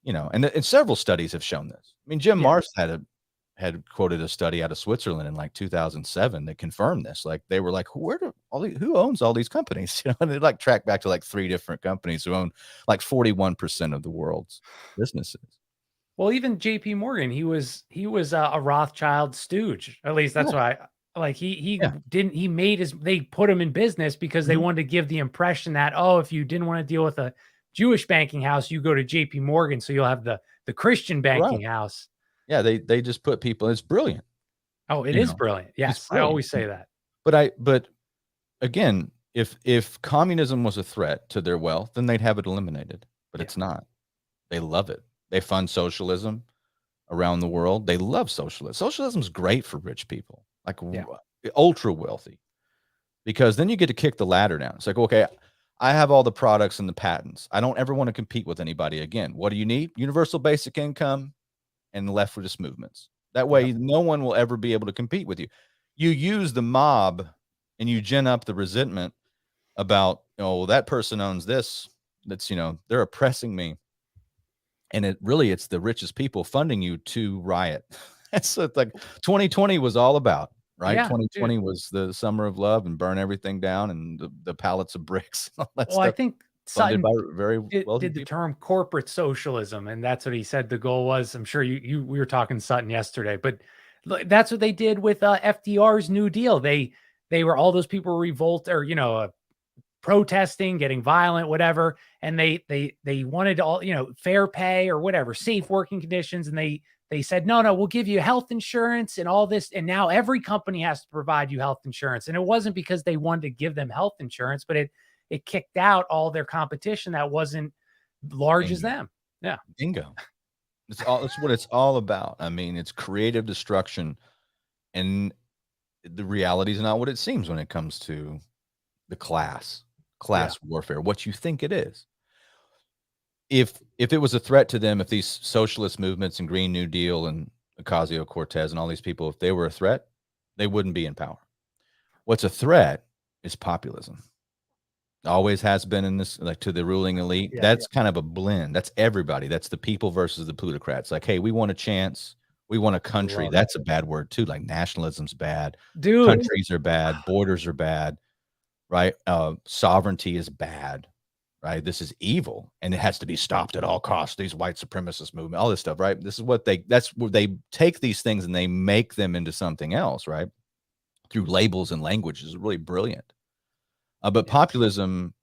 and several studies have shown this. I mean, Jim Marrs had quoted a study out of Switzerland in like 2007 that confirmed this. Like they were like, who owns all these companies? And they like tracked back to like 3 different companies who own like 41% of the world's businesses. Well, even JP Morgan, he was a Rothschild stooge. At least that's why they put him in business because they wanted to give the impression that, if you didn't want to deal with a Jewish banking house, you go to JP Morgan. So you'll have the Christian banking house. Yeah, they just put people. It's brilliant. Oh, it You is know, brilliant. it's Yes, I brilliant. always say that. But again, if communism was a threat to their wealth, then they'd have it eliminated. But Yeah. it's not. They love it. They fund socialism around the world. They love socialism. Socialism's great for rich people, like Yeah. ultra wealthy, because then you get to kick the ladder down. It's like, okay, I have all the products and the patents. I don't ever want to compete with anybody again. What do you need? Universal basic income and leftist movements. That Yep. way, no one will ever be able to compete with you. You use the mob and you gin up the resentment about, oh, that person owns this. That's, they're oppressing me. And it's the richest people funding you to riot. That's what, like, 2020 was all about, right? Yeah, dude. 2020 was the summer of love and burn everything down and the pallets of bricks, all that Well, I stuff think funded Sutton by very wealthy did the people. term corporate socialism, and that's what he said the goal was. I'm sure we were talking Sutton yesterday, but that's what they did with FDR's New Deal. They were all those people revolt or protesting, getting violent, whatever, and they wanted all fair pay or whatever, safe working conditions, and they said no, we'll give you health insurance and all this, and now every company has to provide you health insurance, and it wasn't because they wanted to give them health insurance, but it kicked out all their competition that wasn't large as Bingo. them. Yeah. Bingo. It's what it's all about. I mean, it's creative destruction, and the reality is not what it seems when it comes to the class warfare, what you think it is. If it was a threat to them, if these socialist movements and Green New Deal and Ocasio-Cortez and all these people, if they were a threat, they wouldn't be in power. What's a threat is populism. Always has been in this, like, to the ruling elite. Yeah. That's kind of a blend. That's everybody. That's the people versus the plutocrats. Like, hey, we want a chance. We want a country. That's a bad word too. Like, nationalism's bad. Dude. Countries are bad. Borders are bad. Right? Sovereignty is bad. Right? This is evil, and it has to be stopped at all costs. These white supremacist movement, all this stuff. Right? This is that's where they take these things and they make them into something else. Right? Through labels and language is really brilliant. But populism,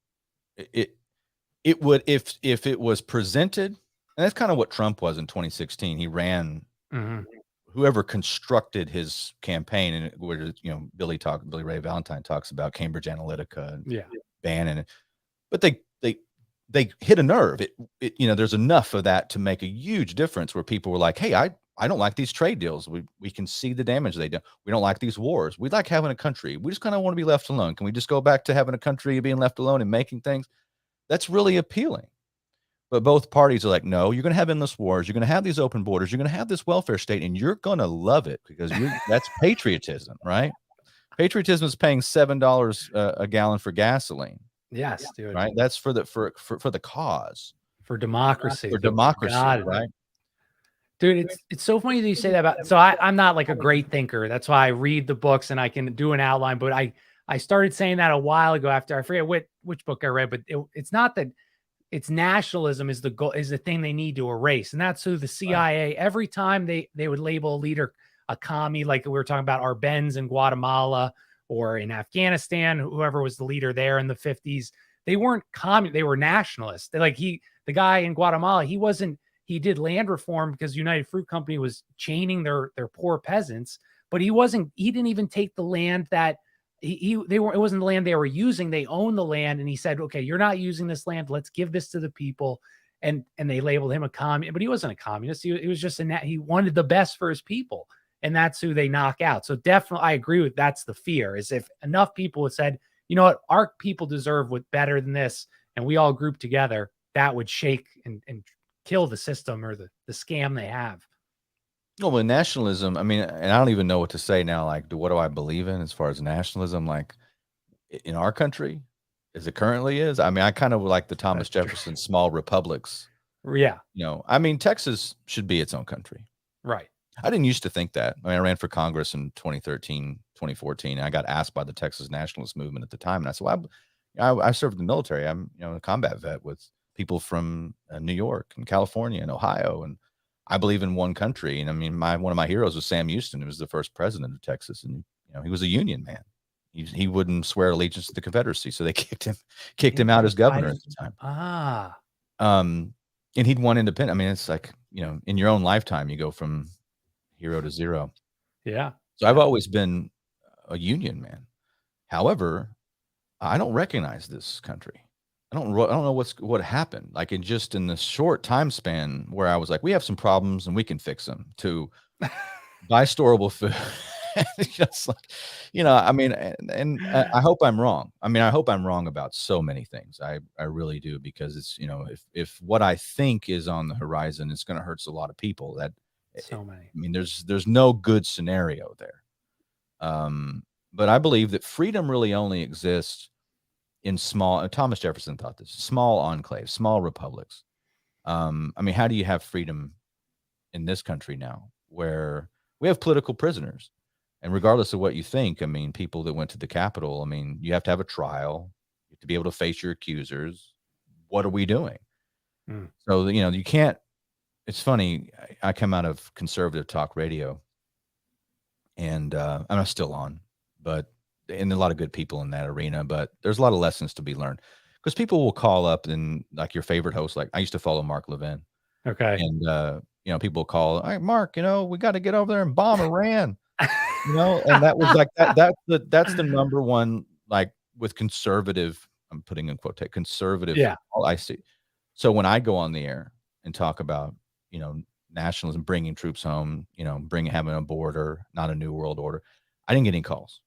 it would, if it was presented, and that's kind of what Trump was in 2016. He ran. Whoever constructed his campaign, and where Billy Ray Valentine talks about Cambridge Analytica and Bannon, but they hit a nerve. There's enough of that to make a huge difference where people were like, hey, I don't like these trade deals. We can see the damage they do. We don't like these wars. We like having a country. We just kind of want to be left alone. Can we just go back to having a country, being left alone and making things? That's really appealing. But both parties are like, no, you're going to have endless wars. You're going to have these open borders. You're going to have this welfare state, and you're going to love it because that's patriotism, right? Patriotism is paying $7 a gallon for gasoline. Yes, dude. Right. That's for the cause. For democracy. For democracy, right? Dude, it's so funny that you say that about. So I'm not like a great thinker. That's why I read the books and I can do an outline. But I started saying that a while ago after I forget which book I read. But it's not that. It's nationalism is the goal, is the thing they need to erase, and that's who the CIA. Every time they would label a leader a commie, like we were talking about Arbenz in Guatemala or in Afghanistan, whoever was the leader there in the 50s. They weren't commie, they were nationalists. The guy in Guatemala, he did land reform because United Fruit Company was chaining their poor peasants, but he didn't even take the land that it wasn't the land they were using. They owned the land, and he said, okay, you're not using this land. Let's give this to the people. And they labeled him a communist, but he wasn't a communist. He was just he wanted the best for his people. And that's who they knock out. So definitely, I agree with that's the fear, is if enough people had said, you know what, our people deserve what better than this, and we all group together, that would shake and kill the system or the scam they have. No, but nationalism, I mean, and I don't even know what to say now. Like, what do I believe in as far as nationalism? Like, in our country, as it currently is, I mean, I kind of like the Thomas Jefferson small republics. Yeah. I mean, Texas should be its own country. Right. I didn't used to think that. I mean, I ran for Congress in 2013, 2014. And I got asked by the Texas nationalist movement at the time. And I said, well, I served in the military. I'm, a combat vet with people from New York and California and Ohio. And I believe in one country. And I mean, one of my heroes was Sam Houston, who was the first president of Texas. And, he was a Union man. He wouldn't swear allegiance to the Confederacy. So they kicked him out as governor at the time. And he'd won independent. I mean, it's like, in your own lifetime, you go from hero to zero. Yeah. So I've always been a Union man. However, I don't recognize this country. I don't know what happened. Like in the short time span where I was like, we have some problems and we can fix them, to buy storable food. Just like, I mean, and I hope I'm wrong. I mean, I hope I'm wrong about so many things. I really do, because it's, if what I think is on the horizon, it's going to hurt a lot of people. So many. I mean, there's no good scenario there. But I believe that freedom really only exists in small, Thomas Jefferson thought this, small enclaves, small republics. I mean, how do you have freedom in this country now, where we have political prisoners? And regardless of what you think, I mean, people that went to the Capitol, I mean, you have to have a trial, you have to be able to face your accusers. What are we doing? So, you can't, it's funny. I come out of conservative talk radio, and I'm still on, and a lot of good people in that arena, but there's a lot of lessons to be learned, because people will call up, and like your favorite host, like I used to follow Mark Levin. Okay. And, people call, all right, Mark, we got to get over there and bomb Iran, and that was like, that's the number one, like with conservative, I'm putting in quote, conservative. Yeah. All I see. So when I go on the air and talk about, nationalism, bringing troops home, having a border, not a new world order, I didn't get any calls.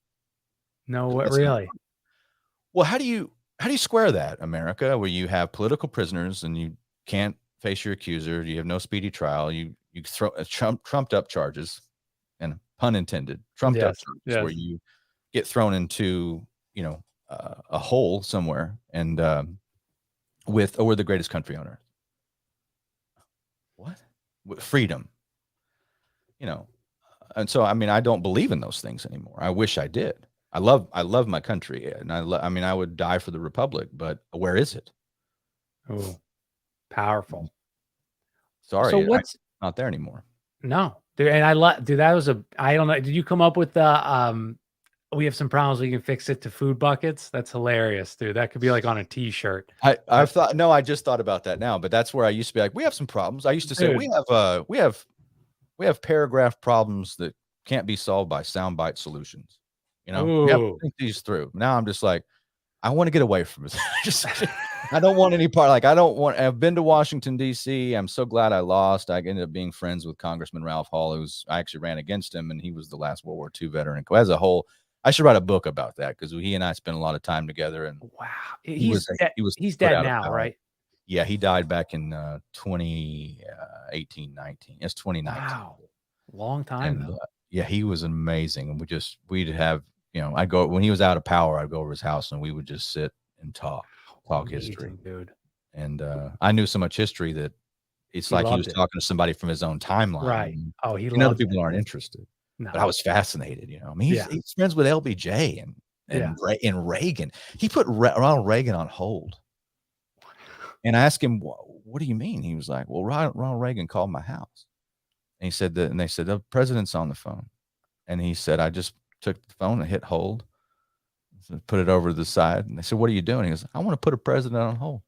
No, what really? Well, how do you square that, America, where you have political prisoners and you can't face your accuser, you have no speedy trial, you throw trumped up charges, and pun intended, trumped up charges, where you get thrown into, a hole somewhere, and we're the greatest country on earth. What? With freedom, and so, I mean, I don't believe in those things anymore. I wish I did. I love my country, and I mean, I would die for the republic, but where is it? Oh, powerful. Sorry, so what's not there anymore? No, dude, and dude, that was I don't know. Did you come up with the we have some problems, we can fix it, to food buckets? That's hilarious, dude. That could be like on a t-shirt. I just thought about that now, but that's where I used to be like, we have some problems. I used to say, Dude. we have paragraph problems that can't be solved by soundbite solutions. We have to think these through. Now I'm just like, I want to get away from it. I don't want any part. Like, I've been to Washington, D.C. I'm so glad I lost. I ended up being friends with Congressman Ralph Hall, I actually ran against him, and he was the last World War II veteran. As a whole, I should write a book about that, because he and I spent a lot of time together. And wow, he's dead now, right? Yeah, he died back in 2018, 19. It's 2019. Wow, long time though. Yeah, he was amazing, and we'd have, I'd go when he was out of power. I'd go over his house, and we would just sit and talk amazing history, dude. And I knew so much history that it's like he was talking to somebody from his own timeline, right? Oh, other people aren't interested. No. But I was fascinated, I mean, he's friends with LBJ and Reagan. He put Ronald Reagan on hold. And I asked him, what do you mean? He was like, well, Ronald Reagan called my house. And he said that, and they said, the president's on the phone. And he said, I just took the phone and hit hold, put it over to the side. And they said, what are you doing? He goes, I want to put a president on hold.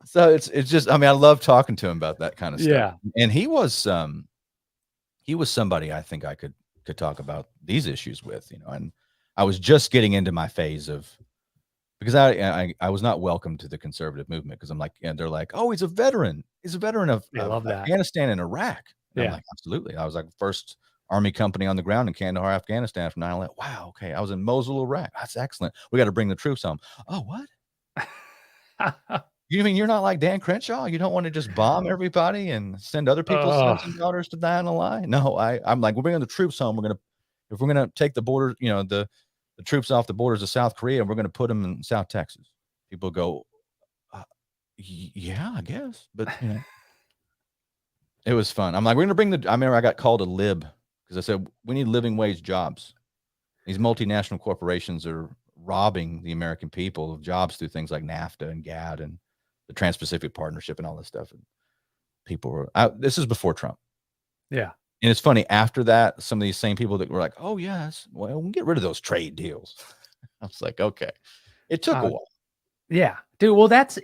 So it's just, I mean, I love talking to him about that kind of stuff. Yeah. And he was somebody I think I could talk about these issues with, and I was just getting into my phase of, because I was not welcome to the conservative movement, because I'm like, and they're like, oh, he's a veteran of Afghanistan and Iraq. And I'm like, absolutely. I was like, first Army company on the ground in Kandahar, Afghanistan from 9/11. Wow, okay. I was in Mosul, Iraq. That's excellent. We got to bring the troops home. Oh, what? You mean you're not like Dan Crenshaw? You don't want to just bomb everybody and send other people's sons and daughters to die on the line? No, I'm like, we're bringing the troops home. If we're gonna take the border, the troops off the borders of South Korea, and we're going to put them in South Texas. People go, yeah, I guess. But, it was fun. I'm like, we're going to bring I remember I got called a lib because I said, we need living wage jobs. These multinational corporations are robbing the American people of jobs through things like NAFTA and GATT and the Trans-Pacific Partnership and all this stuff. And people were, this is before Trump. Yeah. And it's funny, after that, some of these same people that were like, oh, yes, well, we'll get rid of those trade deals. I was like, okay. It took a while. Yeah, dude. Well, that's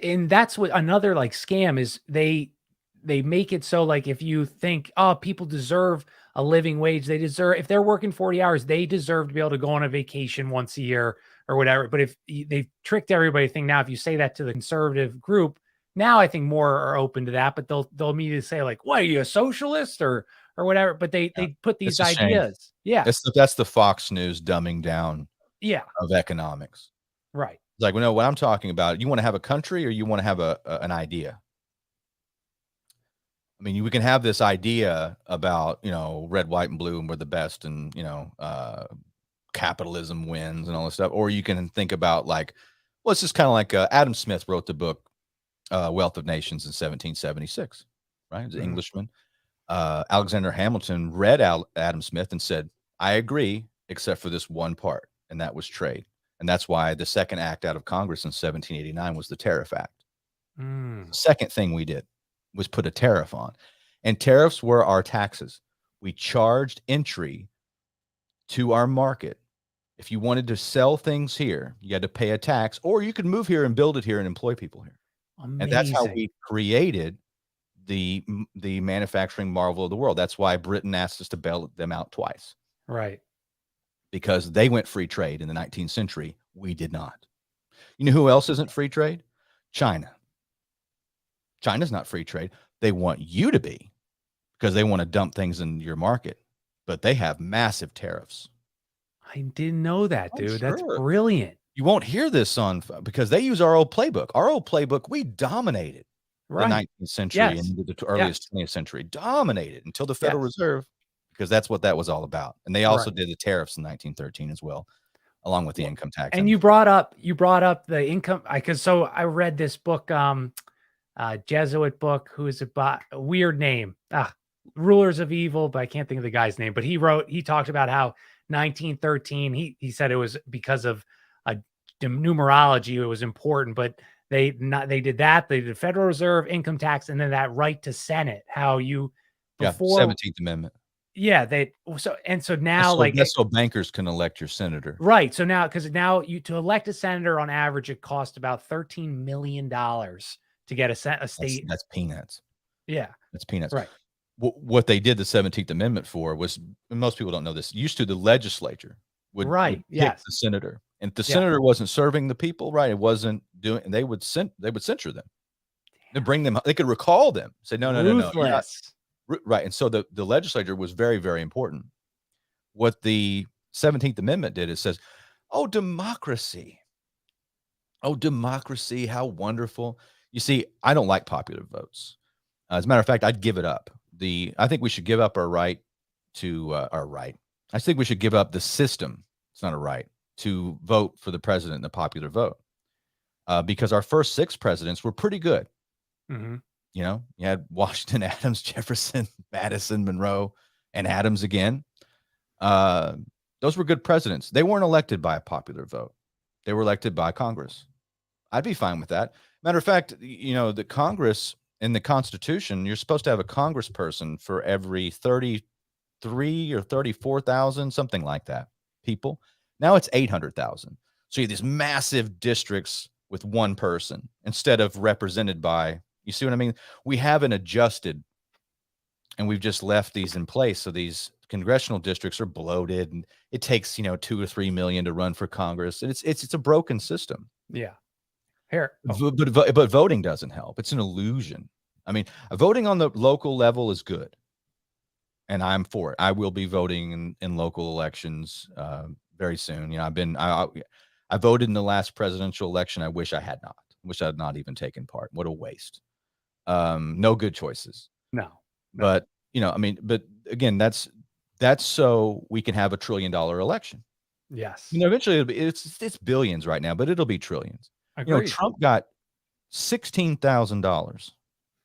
what another like scam is. they make it so like if you think, oh, people deserve a living wage, they deserve, if they're working 40 hours, they deserve to be able to go on a vacation once a year or whatever. But if they've tricked everybody to think now, if you say that to the conservative group, now I think more are open to that, but they'll immediately say like, what, are you a socialist or whatever? But Yeah. they put these It's a shame. ideas. Yeah. That's the Fox News dumbing down Yeah. of economics. Right. It's like, well, no, what I'm talking about, you want to have a country or you want to have an idea? I mean, we can have this idea about, red, white, and blue, and we're the best, and, capitalism wins and all this stuff. Or you can think about like, well, it's just kind of like Adam Smith wrote the book Wealth of Nations in 1776, right? He's an Englishman. Alexander Hamilton read Adam Smith and said, I agree, except for this one part, and that was trade. And that's why the second act out of Congress in 1789 was the Tariff Act. The second thing we did was put a tariff on, and tariffs were our taxes. We charged entry to our market. If you wanted to sell things here, you had to pay a tax, or you could move here and build it here and employ people here. Amazing. And that's how we created the manufacturing marvel of the world. That's why Britain asked us to bail them out twice. Right. Because they went free trade in the 19th century. We did not. You know who else isn't free trade? China. China's not free trade. They want you to be, because they want to dump things in your market, but they have massive tariffs. I didn't know that, dude. Sure. That's brilliant. You won't hear this because they use our old playbook. Our old playbook, we dominated the 19th century and into the earliest 20th century. Dominated until the Federal Reserve, because that's what that was all about. And they also did the tariffs in 1913 as well, along with the income tax. And you brought up the income, because so I read this book, Jesuit book, who is about a weird name, Rulers of Evil, but I can't think of the guy's name. But he talked about how 1913, he said it was because of numerology, it was important, but they did that. They did Federal Reserve, income tax, and then that right to Senate. How you before 17th Amendment. Yeah, so now that's so bankers can elect your senator. Right. So now, because now to elect a senator on average, it costs about $13 million to get a state. That's peanuts. Yeah. That's peanuts. Right. What they did the 17th Amendment for was, most people don't know this, used to the legislature would pick the senator. And if the senator wasn't serving the people, right, it wasn't doing, and they would censure them. They bring them, they could recall them, say, no. Right. And so the legislature was very, very important. What the 17th Amendment did is says, oh, democracy, how wonderful. You see, I don't like popular votes. As a matter of fact, I'd give it up. I think we should give up our right to I think we should give up the system. It's not a right to vote for the president in the popular vote, because our first 6 presidents were pretty good. Mm-hmm. You had Washington, Adams, Jefferson, Madison, Monroe, and Adams again. Those were good presidents. They weren't elected by a popular vote. They were elected by Congress. I'd be fine with that. Matter of fact, the Congress in the Constitution, you're supposed to have a congressperson for every 33 or 34,000, something like that, people. Now it's 800,000. So you have these massive districts with one person instead of represented by, you see what I mean? We haven't adjusted, and we've just left these in place. So these congressional districts are bloated, and it takes, 2 or 3 million to run for Congress. And it's a broken system. Yeah. Here. But voting doesn't help. It's an illusion. I mean, voting on the local level is good, and I'm for it. I will be voting in local elections very soon. I voted in the last presidential election. I wish I had not. Wish I had not even taken part. What a waste. No good choices. No. But but again, that's so we can have $1 trillion election. Yes. Eventually it's billions right now, but it'll be trillions. Trump got $16,000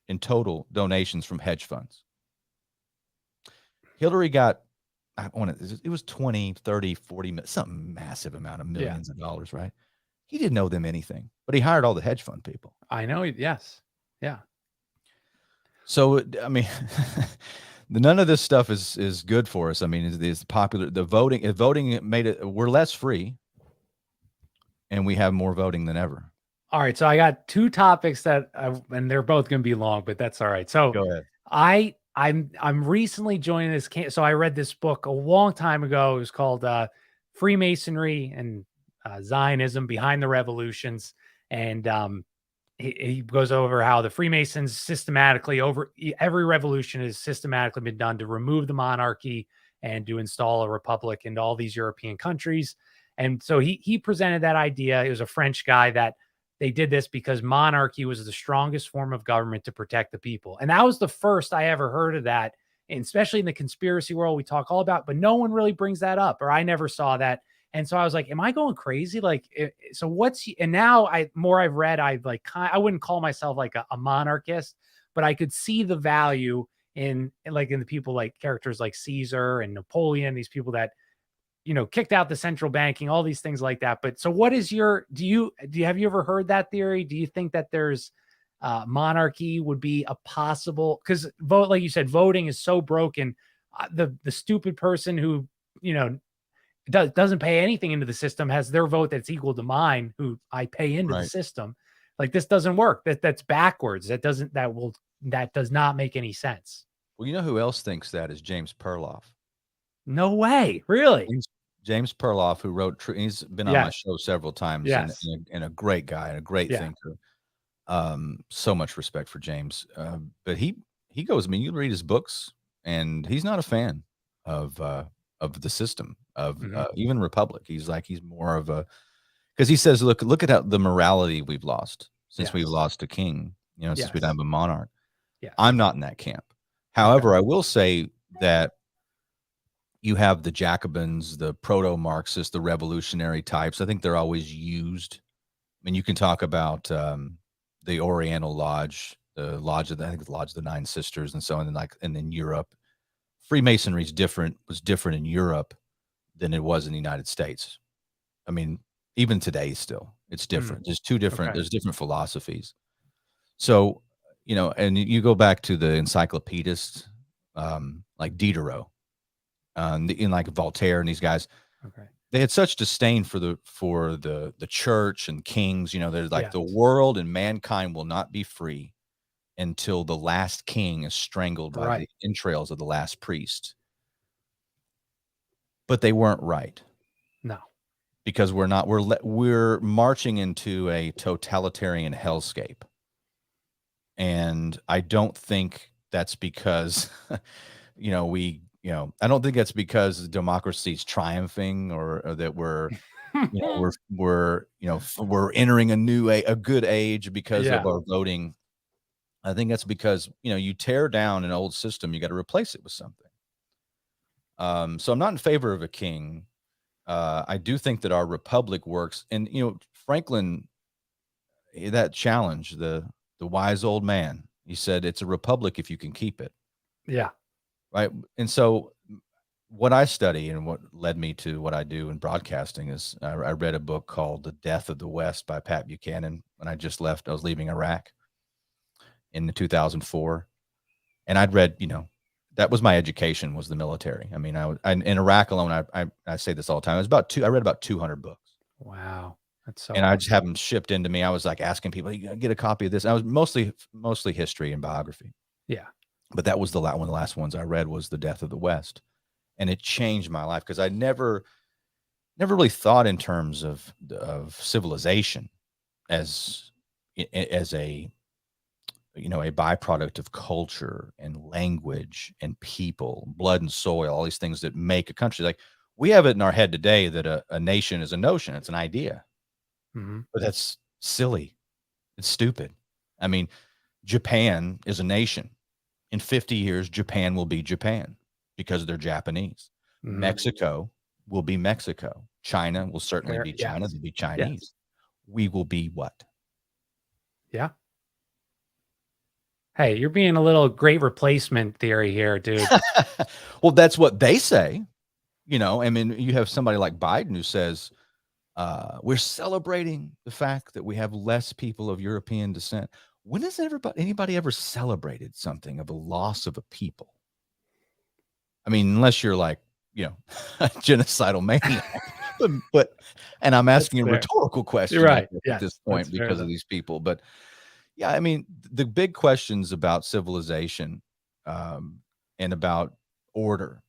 in total donations from hedge funds. Hillary got, it was 20, 30, 40, some massive amount of millions of dollars, right? He didn't know them anything, but he hired all the hedge fund people. I know. Yes. Yeah. So, I mean, none of this stuff is good for us. I mean, is popular, voting made it, we're less free, and we have more voting than ever. All right, so I got two topics that, and they're both going to be long, but that's all right. So Go ahead. I'm recently joining this camp. So I read this book a long time ago. It was called Freemasonry and Zionism Behind the Revolutions, and he goes over how the Freemasons systematically every revolution has systematically been done to remove the monarchy and to install a republic in all these European countries. And so he presented that idea. It was a French guy that they did this because monarchy was the strongest form of government to protect the people. And that was the first I ever heard of that. And especially in the conspiracy world, we talk all about, but no one really brings that up, or I never saw that. And so I was like, am I going crazy? Like, so what's, and now I've read, I wouldn't call myself like a monarchist, but I could see the value in the people like characters like Caesar and Napoleon, these people that, kicked out the central banking, all these things like that. But so what is have you ever heard that theory? Do you think that there's monarchy would be a possible, because like you said, voting is so broken. The stupid person who, doesn't pay anything into the system has their vote that's equal to mine, who I pay into the system. Like, this doesn't work. That's backwards. That does not make any sense. Well, you know who else thinks that is James Perloff. No way. Really? James Perloff, who wrote, he's been on my show several times, and a great guy and a great thinker. So much respect for James. But he goes, I mean, you read his books, and he's not a fan of the system of even republic. He's more of because he says, look at how the morality we've lost since we've lost a king, since we don't have a monarch. Yeah. I'm not in that camp. However, I will say that you have the Jacobins, the proto-Marxists, the revolutionary types. I think they're always used. I mean, you can talk about the Oriental Lodge, the Lodge of the Nine Sisters, and so on, and then Europe. Freemasonry was different in Europe than it was in the United States. I mean, even today, still, it's different. There's there's different philosophies. So, and you go back to the encyclopedists, like Diderot, in like Voltaire and these guys. Okay. They had such disdain for the church and kings. They're like, the world and mankind will not be free until the last king is strangled by the entrails of the last priest. But they weren't right. No, because we're marching into a totalitarian hellscape. And I don't think that's because, I don't think that's because democracy's triumphing or that we're, we're entering a good age because of our voting. I think that's because, you tear down an old system, you got to replace it with something. So I'm not in favor of a king. I do think that our republic works. And, Franklin, that challenge, the wise old man, he said, it's a republic if you can keep it. Yeah. Right. And so what I study and what led me to what I do in broadcasting is I read a book called The Death of the West by Pat Buchanan. When I was leaving Iraq in 2004. And I'd read, that was my education, was the military. I mean, in Iraq alone, I say this all the time. I read about 200 books. Wow. That's so I just have them shipped into me. I was like asking people, you gotta get a copy of this. I was mostly history and biography. Yeah. But that was one of the last ones I read was The Death of the West. And it changed my life because I never really thought in terms of civilization as a a byproduct of culture and language and people, blood and soil, all these things that make a country. Like, we have it in our head today that a nation is a notion. It's an idea. Mm-hmm. But that's silly. It's stupid. I mean, Japan is a nation. In 50 years, Japan will be Japan because they're Japanese. Mm-hmm. Mexico will be Mexico. China will certainly be China. Yes. They'll be Chinese. Yes. We will be what? Yeah. Hey, you're being a little great replacement theory here, dude. Well, that's what they say. I mean, you have somebody like Biden who says, we're celebrating the fact that we have less people of European descent. When has anybody ever celebrated something of a loss of a people? I mean, unless you're like, a genocidal maniac. but and I'm asking a fair. rhetorical question You're right. at Yes, this that's point fair because of enough. these people. But yeah, I mean, the big questions about civilization, and about order,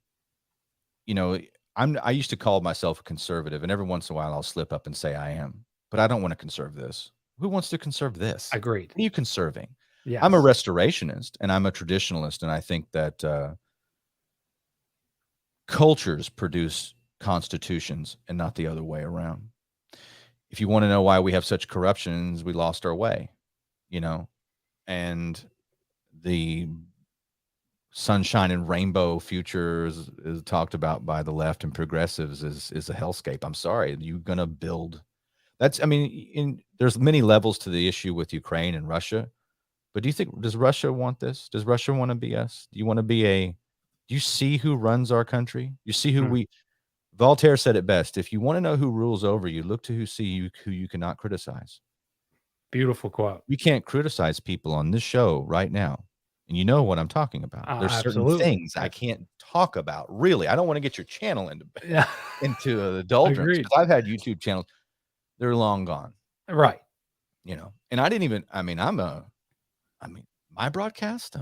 you know, I used to call myself a conservative, and every once in a while I'll slip up and say I am, but I don't want to conserve this. Who wants to conserve this? Agreed. What are you conserving? I'm a Yes. restorationist and I'm a traditionalist, and I think that cultures produce constitutions and not the other way around. If you want to know why we have such corruptions, we lost our way, you know, and the sunshine and rainbow future is talked about by the left and progressives is a hellscape. I'm sorry, you're gonna build. That's, I mean, there's many levels to the issue with Ukraine and Russia, but does Russia want this? Does Russia want to be us? Do you want to be do you see who runs our country? You see who Hmm. Voltaire said it best. If you want to know who rules over you, look to who you cannot criticize. Beautiful quote. We can't criticize people on this show right now. And you know what I'm talking about. There's certain Absolutely. things I can't talk about. Really, I don't want to get your channel Yeah. into the doldrums, Agreed. because I've had YouTube channels. They're long gone, Right. and I didn't even, my broadcast,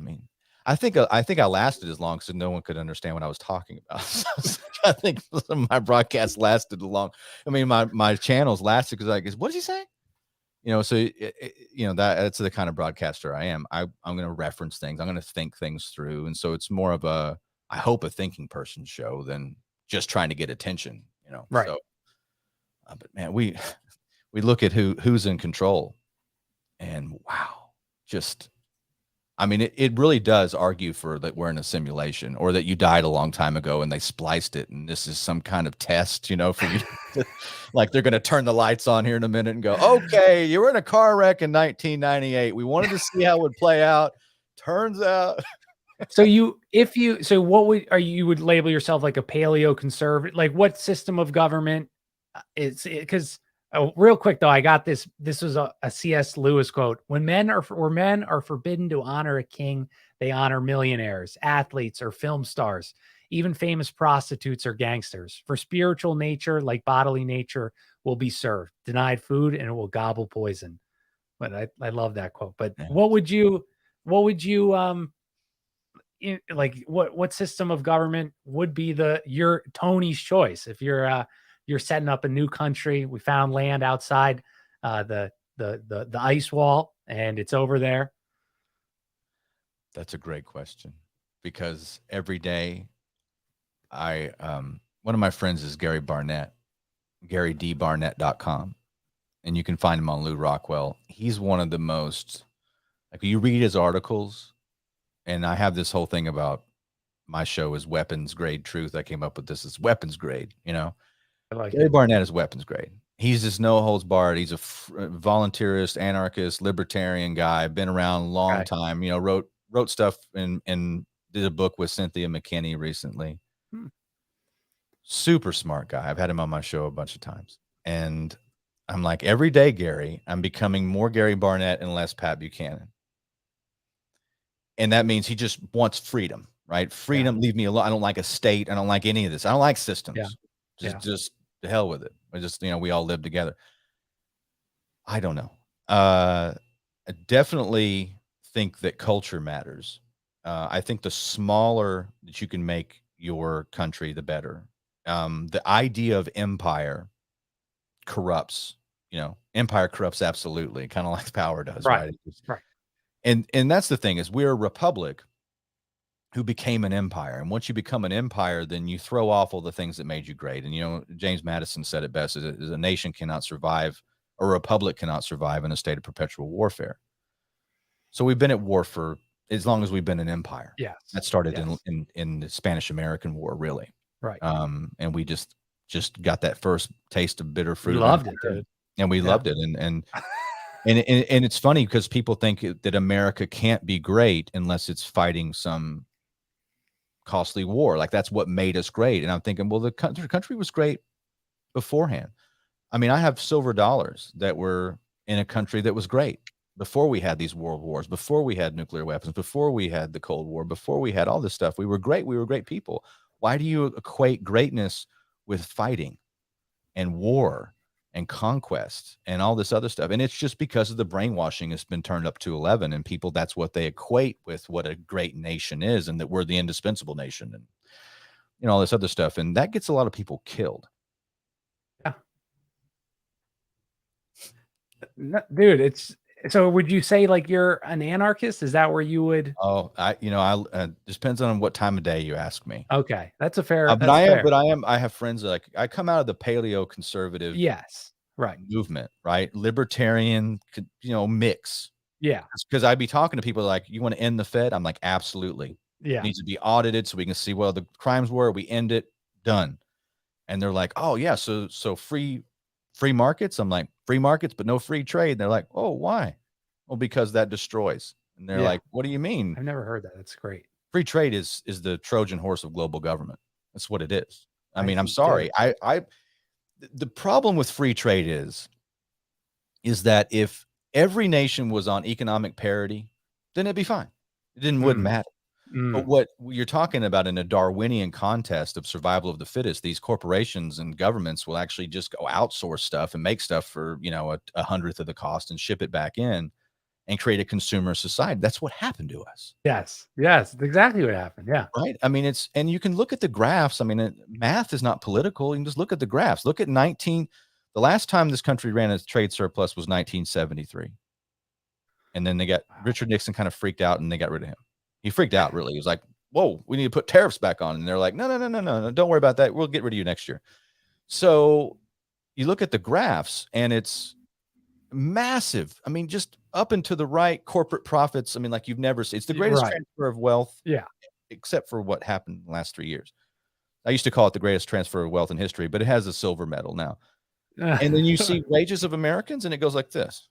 I think I lasted as long so no one could understand what I was talking about. So I think some of my broadcasts lasted long. My channels lasted because what did he say? So that's the kind of broadcaster I am. I'm going to reference things. I'm going to think things through. And so it's more of I hope a thinking person's show than just trying to get attention, Right. So, but man, we look at who's in control, and wow, it really does argue for that we're in a simulation, or that you died a long time ago and they spliced it, and this is some kind of test, for you. Like they're going to turn the lights on here in a minute and go, okay, you were in a car wreck in 1998. We wanted to see how it would play out. Turns out. So you would label yourself like a paleo conservative? Like what system of government is it? Because real quick though, I got this. This was a C.S. Lewis quote: "When men are forbidden to honor a king, they honor millionaires, athletes, or film stars. Even famous prostitutes or gangsters. For spiritual nature, like bodily nature, will be served. Denied food, and it will gobble poison." But I love that quote. But Yeah. what would you like what system of government would be your Tony's choice if you're setting up a new country? We found land outside the ice wall, and it's over there. That's a great question, because every day one of my friends is Gary Barnett, GaryDBarnett.com, and you can find him on Lou Rockwell. He's one of the most, like, you read his articles, and I have this whole thing about my show is weapons grade truth. I came up with this as weapons grade, I like Gary it. Barnett is weapons grade. He's just no holds barred. He's a volunteerist, anarchist, libertarian guy, been around a long time, wrote stuff and did a book with Cynthia McKinney recently. Super smart guy. I've had him on my show a bunch of times. And I'm like, every day, Gary, I'm becoming more Gary Barnett and less Pat Buchanan. And that means he just wants freedom, right? Freedom, leave me alone. I don't like a state. I don't like any of this. I don't like systems. Just to hell with it. We all live together. I don't know. I definitely think that culture matters. I think the smaller that you can make your country, the better. The idea of empire corrupts. Empire corrupts absolutely, kind of like power does, right? Right. And that's the thing, is we're a republic who became an empire. And once you become an empire, then you throw off all the things that made you great. And, James Madison said it best, is a nation cannot survive, or a republic cannot survive in a state of perpetual warfare. So we've been at war for as long as we've been an empire. Yes. That started in the Spanish-American War, really. Right. And we just got that first taste of bitter fruit. We loved it, dude. And we loved it. And it's funny because people think that America can't be great unless it's fighting some costly war. Like that's what made us great. And I'm thinking, well, the country was great beforehand. I have silver dollars that were in a country that was great before we had these world wars, before we had nuclear weapons, before we had the Cold War, before we had all this stuff. We were great. We were great people. Why do you equate greatness with fighting? and war and conquest and all this other stuff. And it's just because of the brainwashing has been turned up to 11, and people, that's what they equate with what a great nation is, and that we're the indispensable nation, and all this other stuff. And that gets a lot of people killed. Yeah. No, dude, it's so would you say like you're an anarchist? Is that where you would? Oh, I just depends on what time of day you ask me. Okay, that's a fair. But That's fair. I have friends that, like, I come out of the paleo conservative Yes, right. movement, right? Libertarian, mix. Yeah, Because I'd be talking to people like, you want to end the Fed? I'm like, absolutely. yeah, It needs to be audited so we can see what the crimes were. We end it, done. And they're like, oh yeah, so free markets. I'm like, free markets, but no free trade. And they're like, oh, why? Well, because that destroys. And they're Yeah. like, what do you mean? I've never heard that. That's great. Free trade is the Trojan horse of global government. That's what it is. I mean, I'm think, sorry. dude. The problem with free trade is that if every nation was on economic parity, then it'd be fine. It wouldn't matter. But what you're talking about in a Darwinian contest of survival of the fittest, these corporations and governments will actually just go outsource stuff and make stuff for, a hundredth of the cost and ship it back in and create a consumer society. That's what happened to us. Yes, that's exactly what happened. Yeah. Right. I mean, and you can look at the graphs. I mean, math is not political. You can just look at the graphs. Look at the last time this country ran a trade surplus was 1973. And then Richard Nixon kind of freaked out and they got rid of him. He freaked out, really. He was like, whoa, we need to put tariffs back on. And they're like, no, don't worry about that. We'll get rid of you next year. So you look at the graphs and it's massive. I mean, just up and to the right, corporate profits. I mean, like you've never seen. It's the greatest transfer of wealth. Yeah. Except for what happened in the last 3 years. I used to call it the greatest transfer of wealth in history, but it has a silver medal now. And then you see wages of Americans and it goes like this.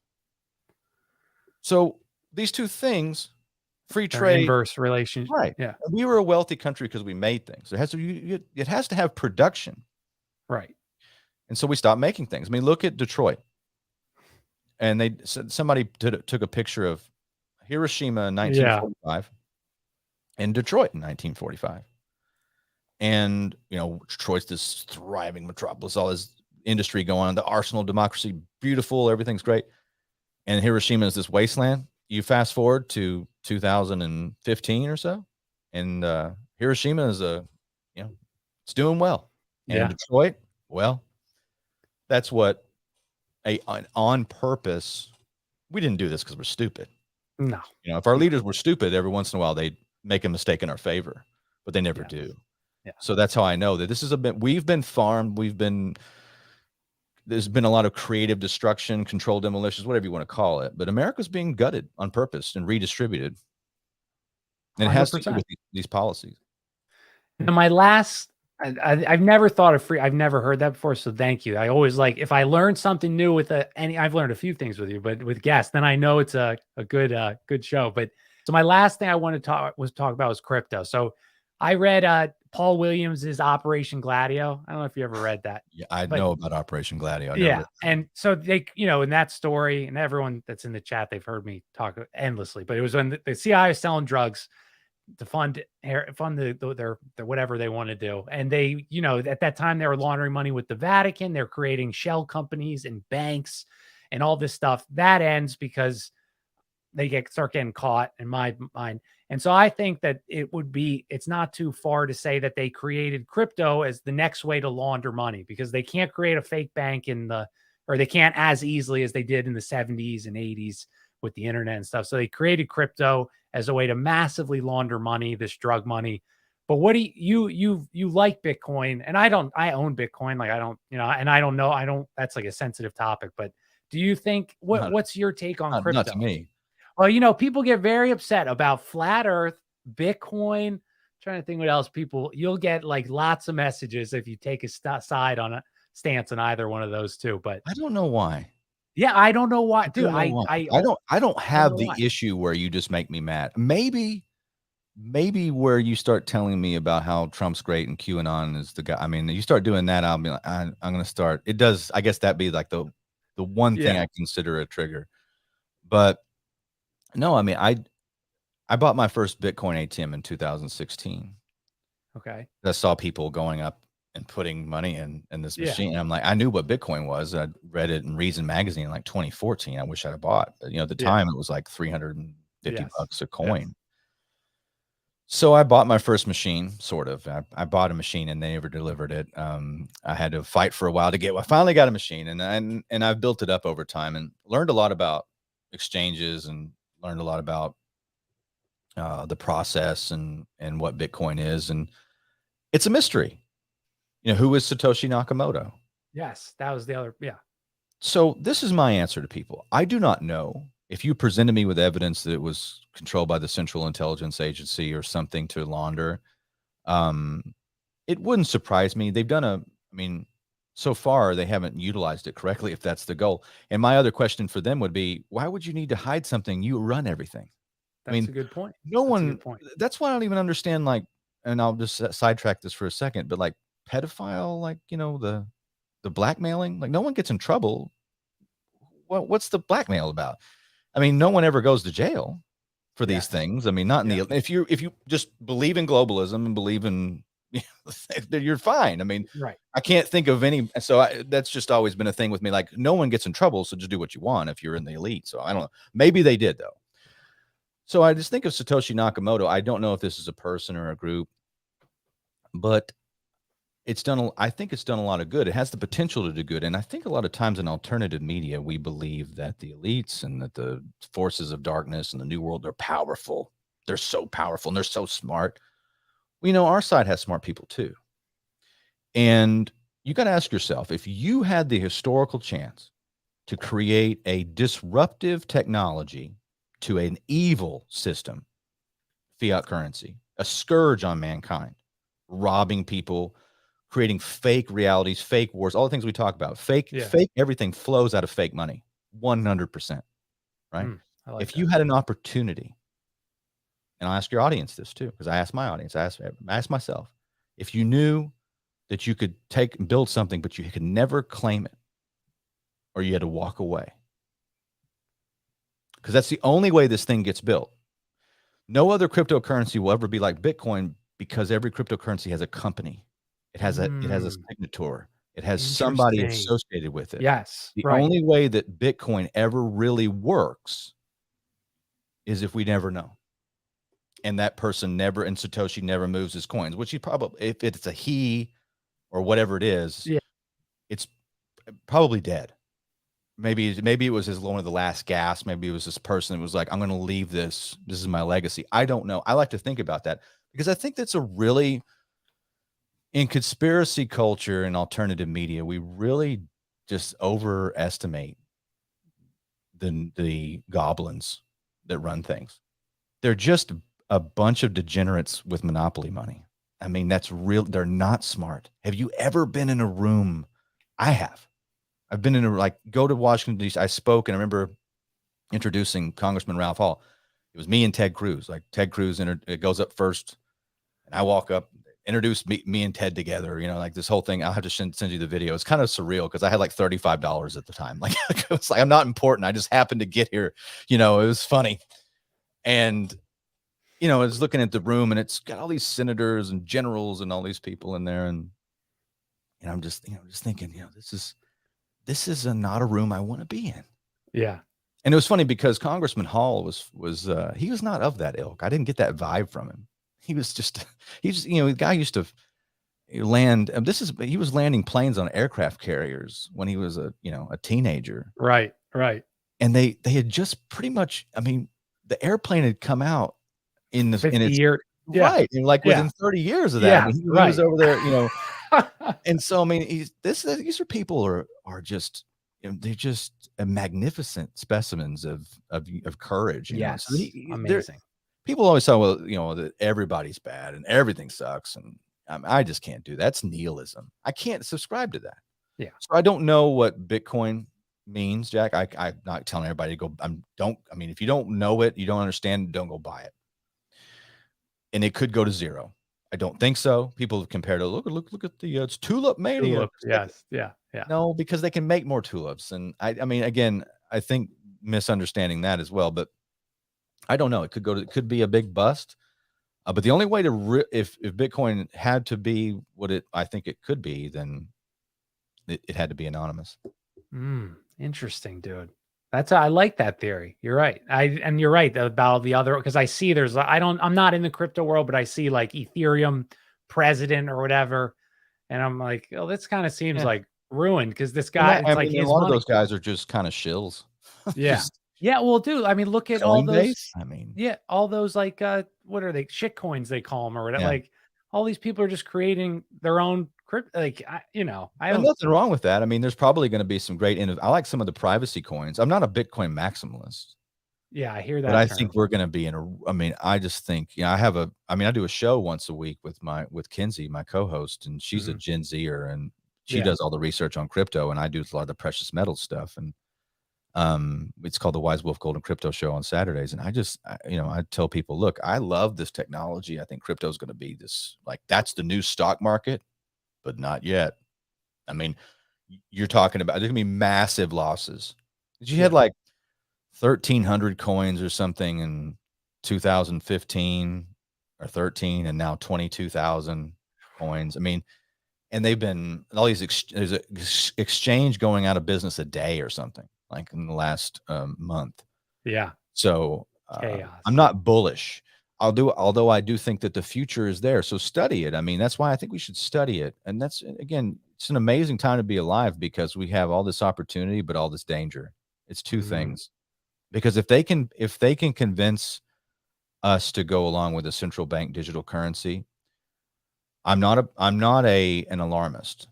So these two things, free trade, inverse relationship. Right. Yeah. We were a wealthy country because we made things. It has to have production. Right. And so we stopped making things. I mean, look at Detroit. And somebody took a picture of Hiroshima in 1945 and Detroit in 1945. And, Detroit's this thriving metropolis, all this industry going on, the arsenal of democracy, beautiful, everything's great. And Hiroshima is this wasteland. You fast forward to 2015 or so, and Hiroshima is it's doing well. And Detroit, well, that's what on purpose. We didn't do this because we're stupid. No. If our leaders were stupid, every once in a while they'd make a mistake in our favor, but they never do. Yeah. So that's how I know that this is we've been farmed. There's been a lot of creative destruction, controlled demolitions, whatever you want to call it. But America's being gutted on purpose and redistributed. And it has to do with these policies. And my last, I've never thought of free. I've never heard that before. So thank you. I always like, if I learn something new with I've learned a few things with you, but with guests, then I know it's a good show. But so my last thing I want to talk about was crypto. So I read Paul Williams's Operation Gladio. I don't know if you ever read that. Yeah, I know about Operation Gladio. And so they, in that story, and everyone that's in the chat, they've heard me talk endlessly. But it was when the CIA is selling drugs to fund their whatever they want to do, and they, at that time they were laundering money with the Vatican. They're creating shell companies and banks and all this stuff. That ends because they start getting caught, in my mind. And so I think that it's not too far to say that they created crypto as the next way to launder money, because they can't create a fake bank or they can't as easily as they did in the 70s and 80s with the internet and stuff. So they created crypto as a way to massively launder money, this drug money. But what do you like Bitcoin? And I own Bitcoin. Like, I don't, and I don't know, that's like a sensitive topic, but do you think, what's your take on crypto? Not to me. Well, people get very upset about flat earth, Bitcoin. I'm trying to think what else you'll get like lots of messages if you take a side on a stance on either one of those two. But I don't know why. Yeah, I don't know why, dude. I don't have the issue where you just make me mad. Maybe where you start telling me about how Trump's great and QAnon is the guy. I mean, you start doing that, I'll be like, I'm going to start. It does. I guess that'd be like the one thing I consider a trigger. But no, I mean, I bought my first Bitcoin ATM in 2016. Okay. I saw people going up and putting money in this Yeah. machine. And I'm like, I knew what Bitcoin was. I read it in Reason magazine in like 2014. I wish I'd have bought. At the Yeah. time it was like $350 Yes. a coin. So I bought my first machine, sort of. I bought a machine and they never delivered it. I had to fight for a while to get. I finally got a machine, and I've built it up over time and learned a lot about exchanges and learned a lot about the process and what Bitcoin is, and it's a mystery. Who is Satoshi Nakamoto? Yes, that was the other. Yeah. So this is my answer to people. I do not know. If you presented me with evidence that it was controlled by the Central Intelligence Agency or something to launder, it wouldn't surprise me. They've done so far they haven't utilized it correctly if that's the goal. And my other question for them would be, why would you need to hide something? You run everything. That's a good point. That's why I don't even understand, like, and I'll just sidetrack this for a second, but like pedophile, like, the blackmailing, like no one gets in trouble. What's the blackmail about? No one ever goes to jail for these things. Not in if you just believe in globalism and believe in, you're fine. Right. I can't think of any. So that's just always been a thing with me. Like no one gets in trouble. So just do what you want if you're in the elite. So I don't know. Maybe they did though. So I just think of Satoshi Nakamoto. I don't know if this is a person or a group, but I think it's done a lot of good. It has the potential to do good. And I think a lot of times in alternative media, we believe that the elites and that the forces of darkness and the new world are powerful. They're so powerful and they're so smart. Our side has smart people too. And you got to ask yourself, if you had the historical chance to create a disruptive technology to an evil system, fiat currency, a scourge on mankind, robbing people, creating fake realities, fake wars, all the things we talk about, fake everything flows out of fake money, 100%, right? If you had an opportunity, and I'll ask your audience this too, because I asked my audience, I asked myself, if you knew that you could build something, but you could never claim it, or you had to walk away, because that's the only way this thing gets built. No other cryptocurrency will ever be like Bitcoin, because every cryptocurrency has a company. It has a signature. It has somebody associated with it. Yes. The only way that Bitcoin ever really works is if we never know. And that person and Satoshi never moves his coins, which he probably, if it's a he or whatever it is, it's probably dead. Maybe it was one of the last gasps. Maybe it was this person that was like, I'm going to leave this. This is my legacy. I don't know. I like to think about that because I think that's in conspiracy culture and alternative media, we really just overestimate the goblins that run things. They're just a bunch of degenerates with monopoly money. That's real. They're not smart. Have you ever been in a room? I have. I've been go to Washington, D.C. I spoke, and I remember introducing Congressman Ralph Hall. It was me and Ted Cruz. Like Ted Cruz, it goes up first, and I walk up, introduce me and Ted together, like this whole thing. I'll have to send you the video. It's kind of surreal because I had like $35 at the time. Like, it was like, I'm not important. I just happened to get here. It was funny. And, I was looking at the room and it's got all these senators and generals and all these people in there. And I'm just, just thinking, this is not a room I want to be in. Yeah. And it was funny because Congressman Hall he was not of that ilk. I didn't get that vibe from him. He was the guy used to land. He was landing planes on aircraft carriers when he was a teenager. Right. And they had just pretty much, the airplane had come out in its year. Right. And within 30 years of that, he was over there, And so, these are people are just, they're just magnificent specimens of courage. Yes. So amazing. People always say, well, that everybody's bad and everything sucks. And I just can't do that. That's nihilism. I can't subscribe to that. Yeah. So I don't know what Bitcoin means, Jack. I'm not telling everybody to go. If you don't know it, you don't understand, don't go buy it. And it could go to zero. I don't think so. People have compared it. Look at the it's tulip mania. Tulip, yes. Yeah. No, because they can make more tulips. And again, I think misunderstanding that as well. But I don't know. It could be a big bust. But the only way to if Bitcoin had to be what I think it could be, then it had to be anonymous. Interesting, dude. I like that theory. You're right. And you're right about the other, because I see I'm not in the crypto world, but I see like Ethereum president or whatever, and I'm like, oh, this kind of seems Yeah. like ruined, because this guy, it's like a his lot of money. those guys are just kind of shills. Yeah. Just Yeah. Well, dude, I mean, look at all those. Coinbase. I mean, Yeah, all those like what are they? Shit coins they call them, or whatever. yeah. Like all these people are just creating their own crypto. Like I There's don't. nothing wrong with that. I mean, there's probably going to be some great. I like some of the privacy coins. I'm not a Bitcoin maximalist. Yeah, I hear that. But I term. think we're going to be I mean, I just think, I do a show once a week with Kinsey, my co-host, and she's a Gen Zer, and she does all the research on crypto, and I do a lot of the precious metal stuff. And it's called the Wise Wolf Golden Crypto Show on Saturdays. And I tell people, look, I love this technology. I think crypto is going to be this, like, that's the new stock market, but not yet. I mean, you're talking about, there's going to be massive losses. You had like 1,300 coins or something in 2015 or 13, and now 22,000 coins. I mean, and they've been all these there's a exchange going out of business a day or something, like in the last month. Yeah. So chaos. I'm not bullish. Although I do think that the future is there. So study it. I mean, that's why I think we should study it. And that's, again, it's an amazing time to be alive, because we have all this opportunity, but all this danger. It's two things. Because if they can convince us to go along with a central bank digital currency, I'm not an alarmist,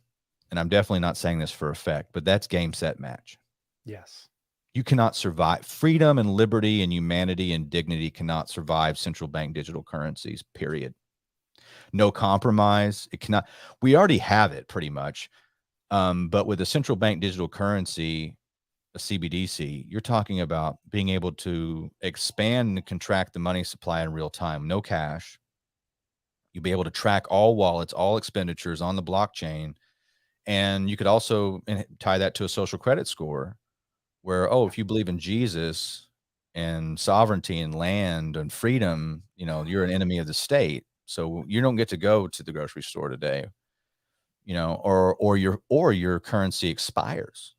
and I'm definitely not saying this for effect, but that's game, set, match. Yes. You cannot survive. Freedom and liberty and humanity and dignity cannot survive central bank digital currencies, period. No compromise. It cannot. We already have it pretty much. But with a central bank digital currency, a CBDC, you're talking about being able to expand and contract the money supply in real time. No cash. You'll be able to track all wallets, all expenditures on the blockchain. And you could also tie that to a social credit score where, if you believe in Jesus and sovereignty and land and freedom, you're an enemy of the state. So you don't get to go to the grocery store today, or your currency expires.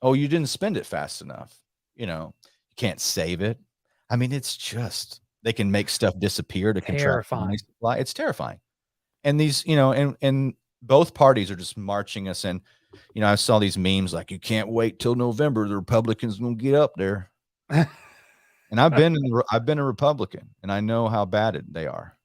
Oh, you didn't spend it fast enough. You can't save it. I mean, it's just, they can make stuff disappear to contract money supply. It's terrifying. And these, and both parties are just marching us in. I saw these memes like, you can't wait till November. The Republicans will get up there. And I've been a Republican, and I know how bad they are.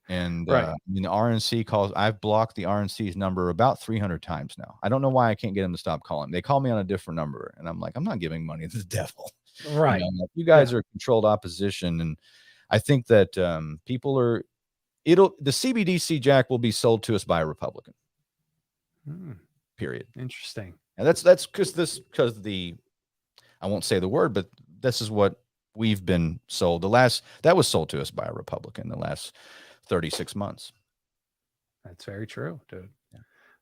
And the RNC calls, I've blocked the RNC's number about 300 times now. I don't know why I can't get them to stop calling. They call me on a different number, and I'm like, I'm not giving money to the devil. Right. You guys are controlled opposition. And I think that the CBDC, Jack, will be sold to us by a Republican. Period. Interesting. And that's because I won't say the word, but this is what we've been sold. That was sold to us by a Republican the last 36 months. That's very true, dude.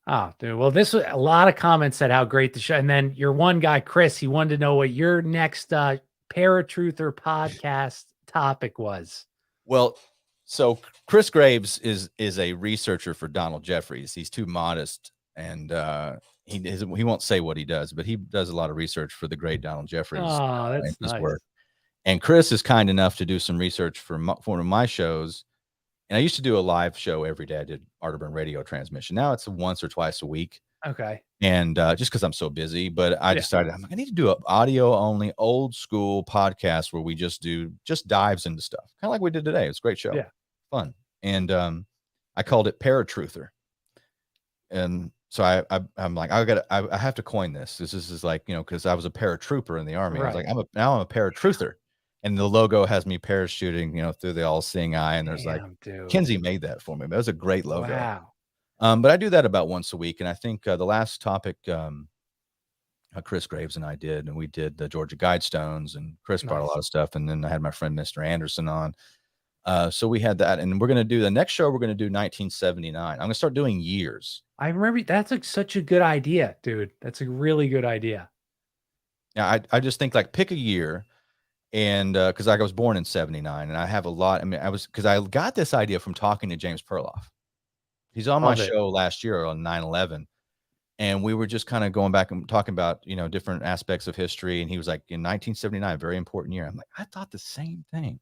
Yeah. Dude. Well, this was a lot of comments said how great the show. And then your one guy, Chris, he wanted to know what your next Paratruther podcast topic was. Well, so Chris Graves is a researcher for Donald Jeffries. He's too modest, and he won't say what he does, but he does a lot of research for the great Donald Jeffries. Oh, that's nice. Work. And Chris is kind enough to do some research for one of my shows. And I used to do a live show every day. I did Arterburn radio transmission. Now it's once or twice a week. Okay. And just because I'm so busy, but I decided I need to do an audio only old school podcast where we just dives into stuff, kind of like we did today. It's a great show. Yeah. Fun. And I called it Paratruther. And so I'm like, I have to coin this. This is like, because I was a paratrooper in the Army. Right. I was like, now I'm a paratruther. And the logo has me parachuting, through the all-seeing eye. And there's Kinsey made that for me. That was a great logo. Wow. But I do that about once a week. And I think the last topic Chris Graves and I did, and we did the Georgia Guidestones, and Chris brought a lot of stuff. And then I had my friend, Mr. Anderson, on. So we had that. And we're going to do the next show. We're going to do 1979. I'm going to start doing years. I remember that's such a good idea, dude. That's a really good idea. Yeah. I just think, like, pick a year. And because I was born in 79 and I have a lot. I mean, because I got this idea from talking to James Perloff. He's on my Love it. show last year on 9/11. And we were just kind of going back and talking about, different aspects of history. And he was like, in 1979, very important year. I'm like, I thought the same thing.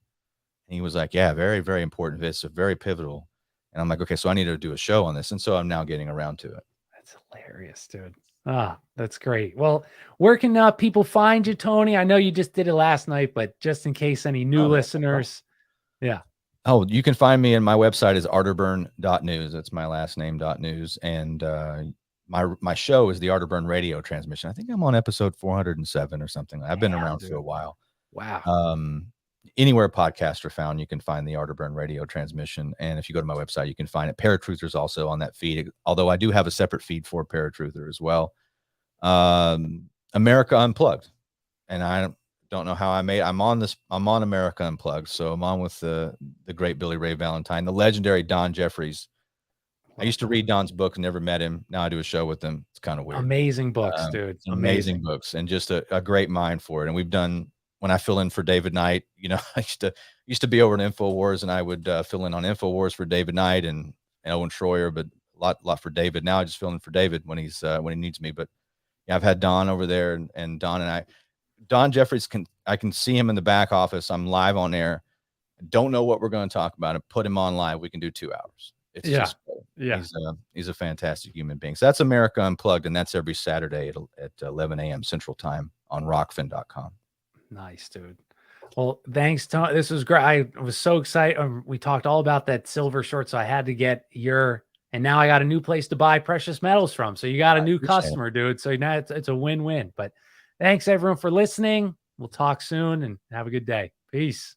And he was like, yeah, very, very important. It's very pivotal. And I'm like, okay, so I need to do a show on this. And so I'm now getting around to it. That's hilarious, dude. Ah, that's great. Well, where can people find you, Tony? I know you just did it last night, but just in case any new listeners. Yeah. Oh, you can find me, and my website is arterburn.news. That's my last name, .news. And my show is the Arterburn radio transmission. I think I'm on episode 407 or something. I've been around for a while. Wow. Anywhere podcasts are found, you can find the Arterburn radio transmission. And if you go to my website, you can find it. Paratruther's also on that feed, although I do have a separate feed for Paratruther as well. America Unplugged. And I don't know how I'm on America Unplugged. So I'm on with the great Billy Ray Valentine, the legendary Don Jeffries. I used to read Don's books, never met him. Now I do a show with him. It's kind of weird. Amazing books, dude. Amazing books, and just a great mind for it. And we've done, when I fill in for David Knight, I used to be over in InfoWars, and I would fill in on InfoWars for David Knight and Owen Schroyer, but a lot for David. Now I just fill in for David when he needs me. But yeah, I've had Don over there, and Don Jeffries, I can see him in the back office. I'm live on air. Don't know what we're going to talk about, and put him on live. We can do 2 hours. It's just cool. Yeah. He's a fantastic human being. So that's America Unplugged, and that's every Saturday at 11 a.m. Central Time on rockfin.com. Nice, dude. Well, thanks, Tony. This was great. I was so excited. We talked all about that silver short, so I had to get and now I got a new place to buy precious metals from. So you got a new customer, dude. So now it's a win-win. But thanks everyone for listening. We'll talk soon and have a good day. Peace.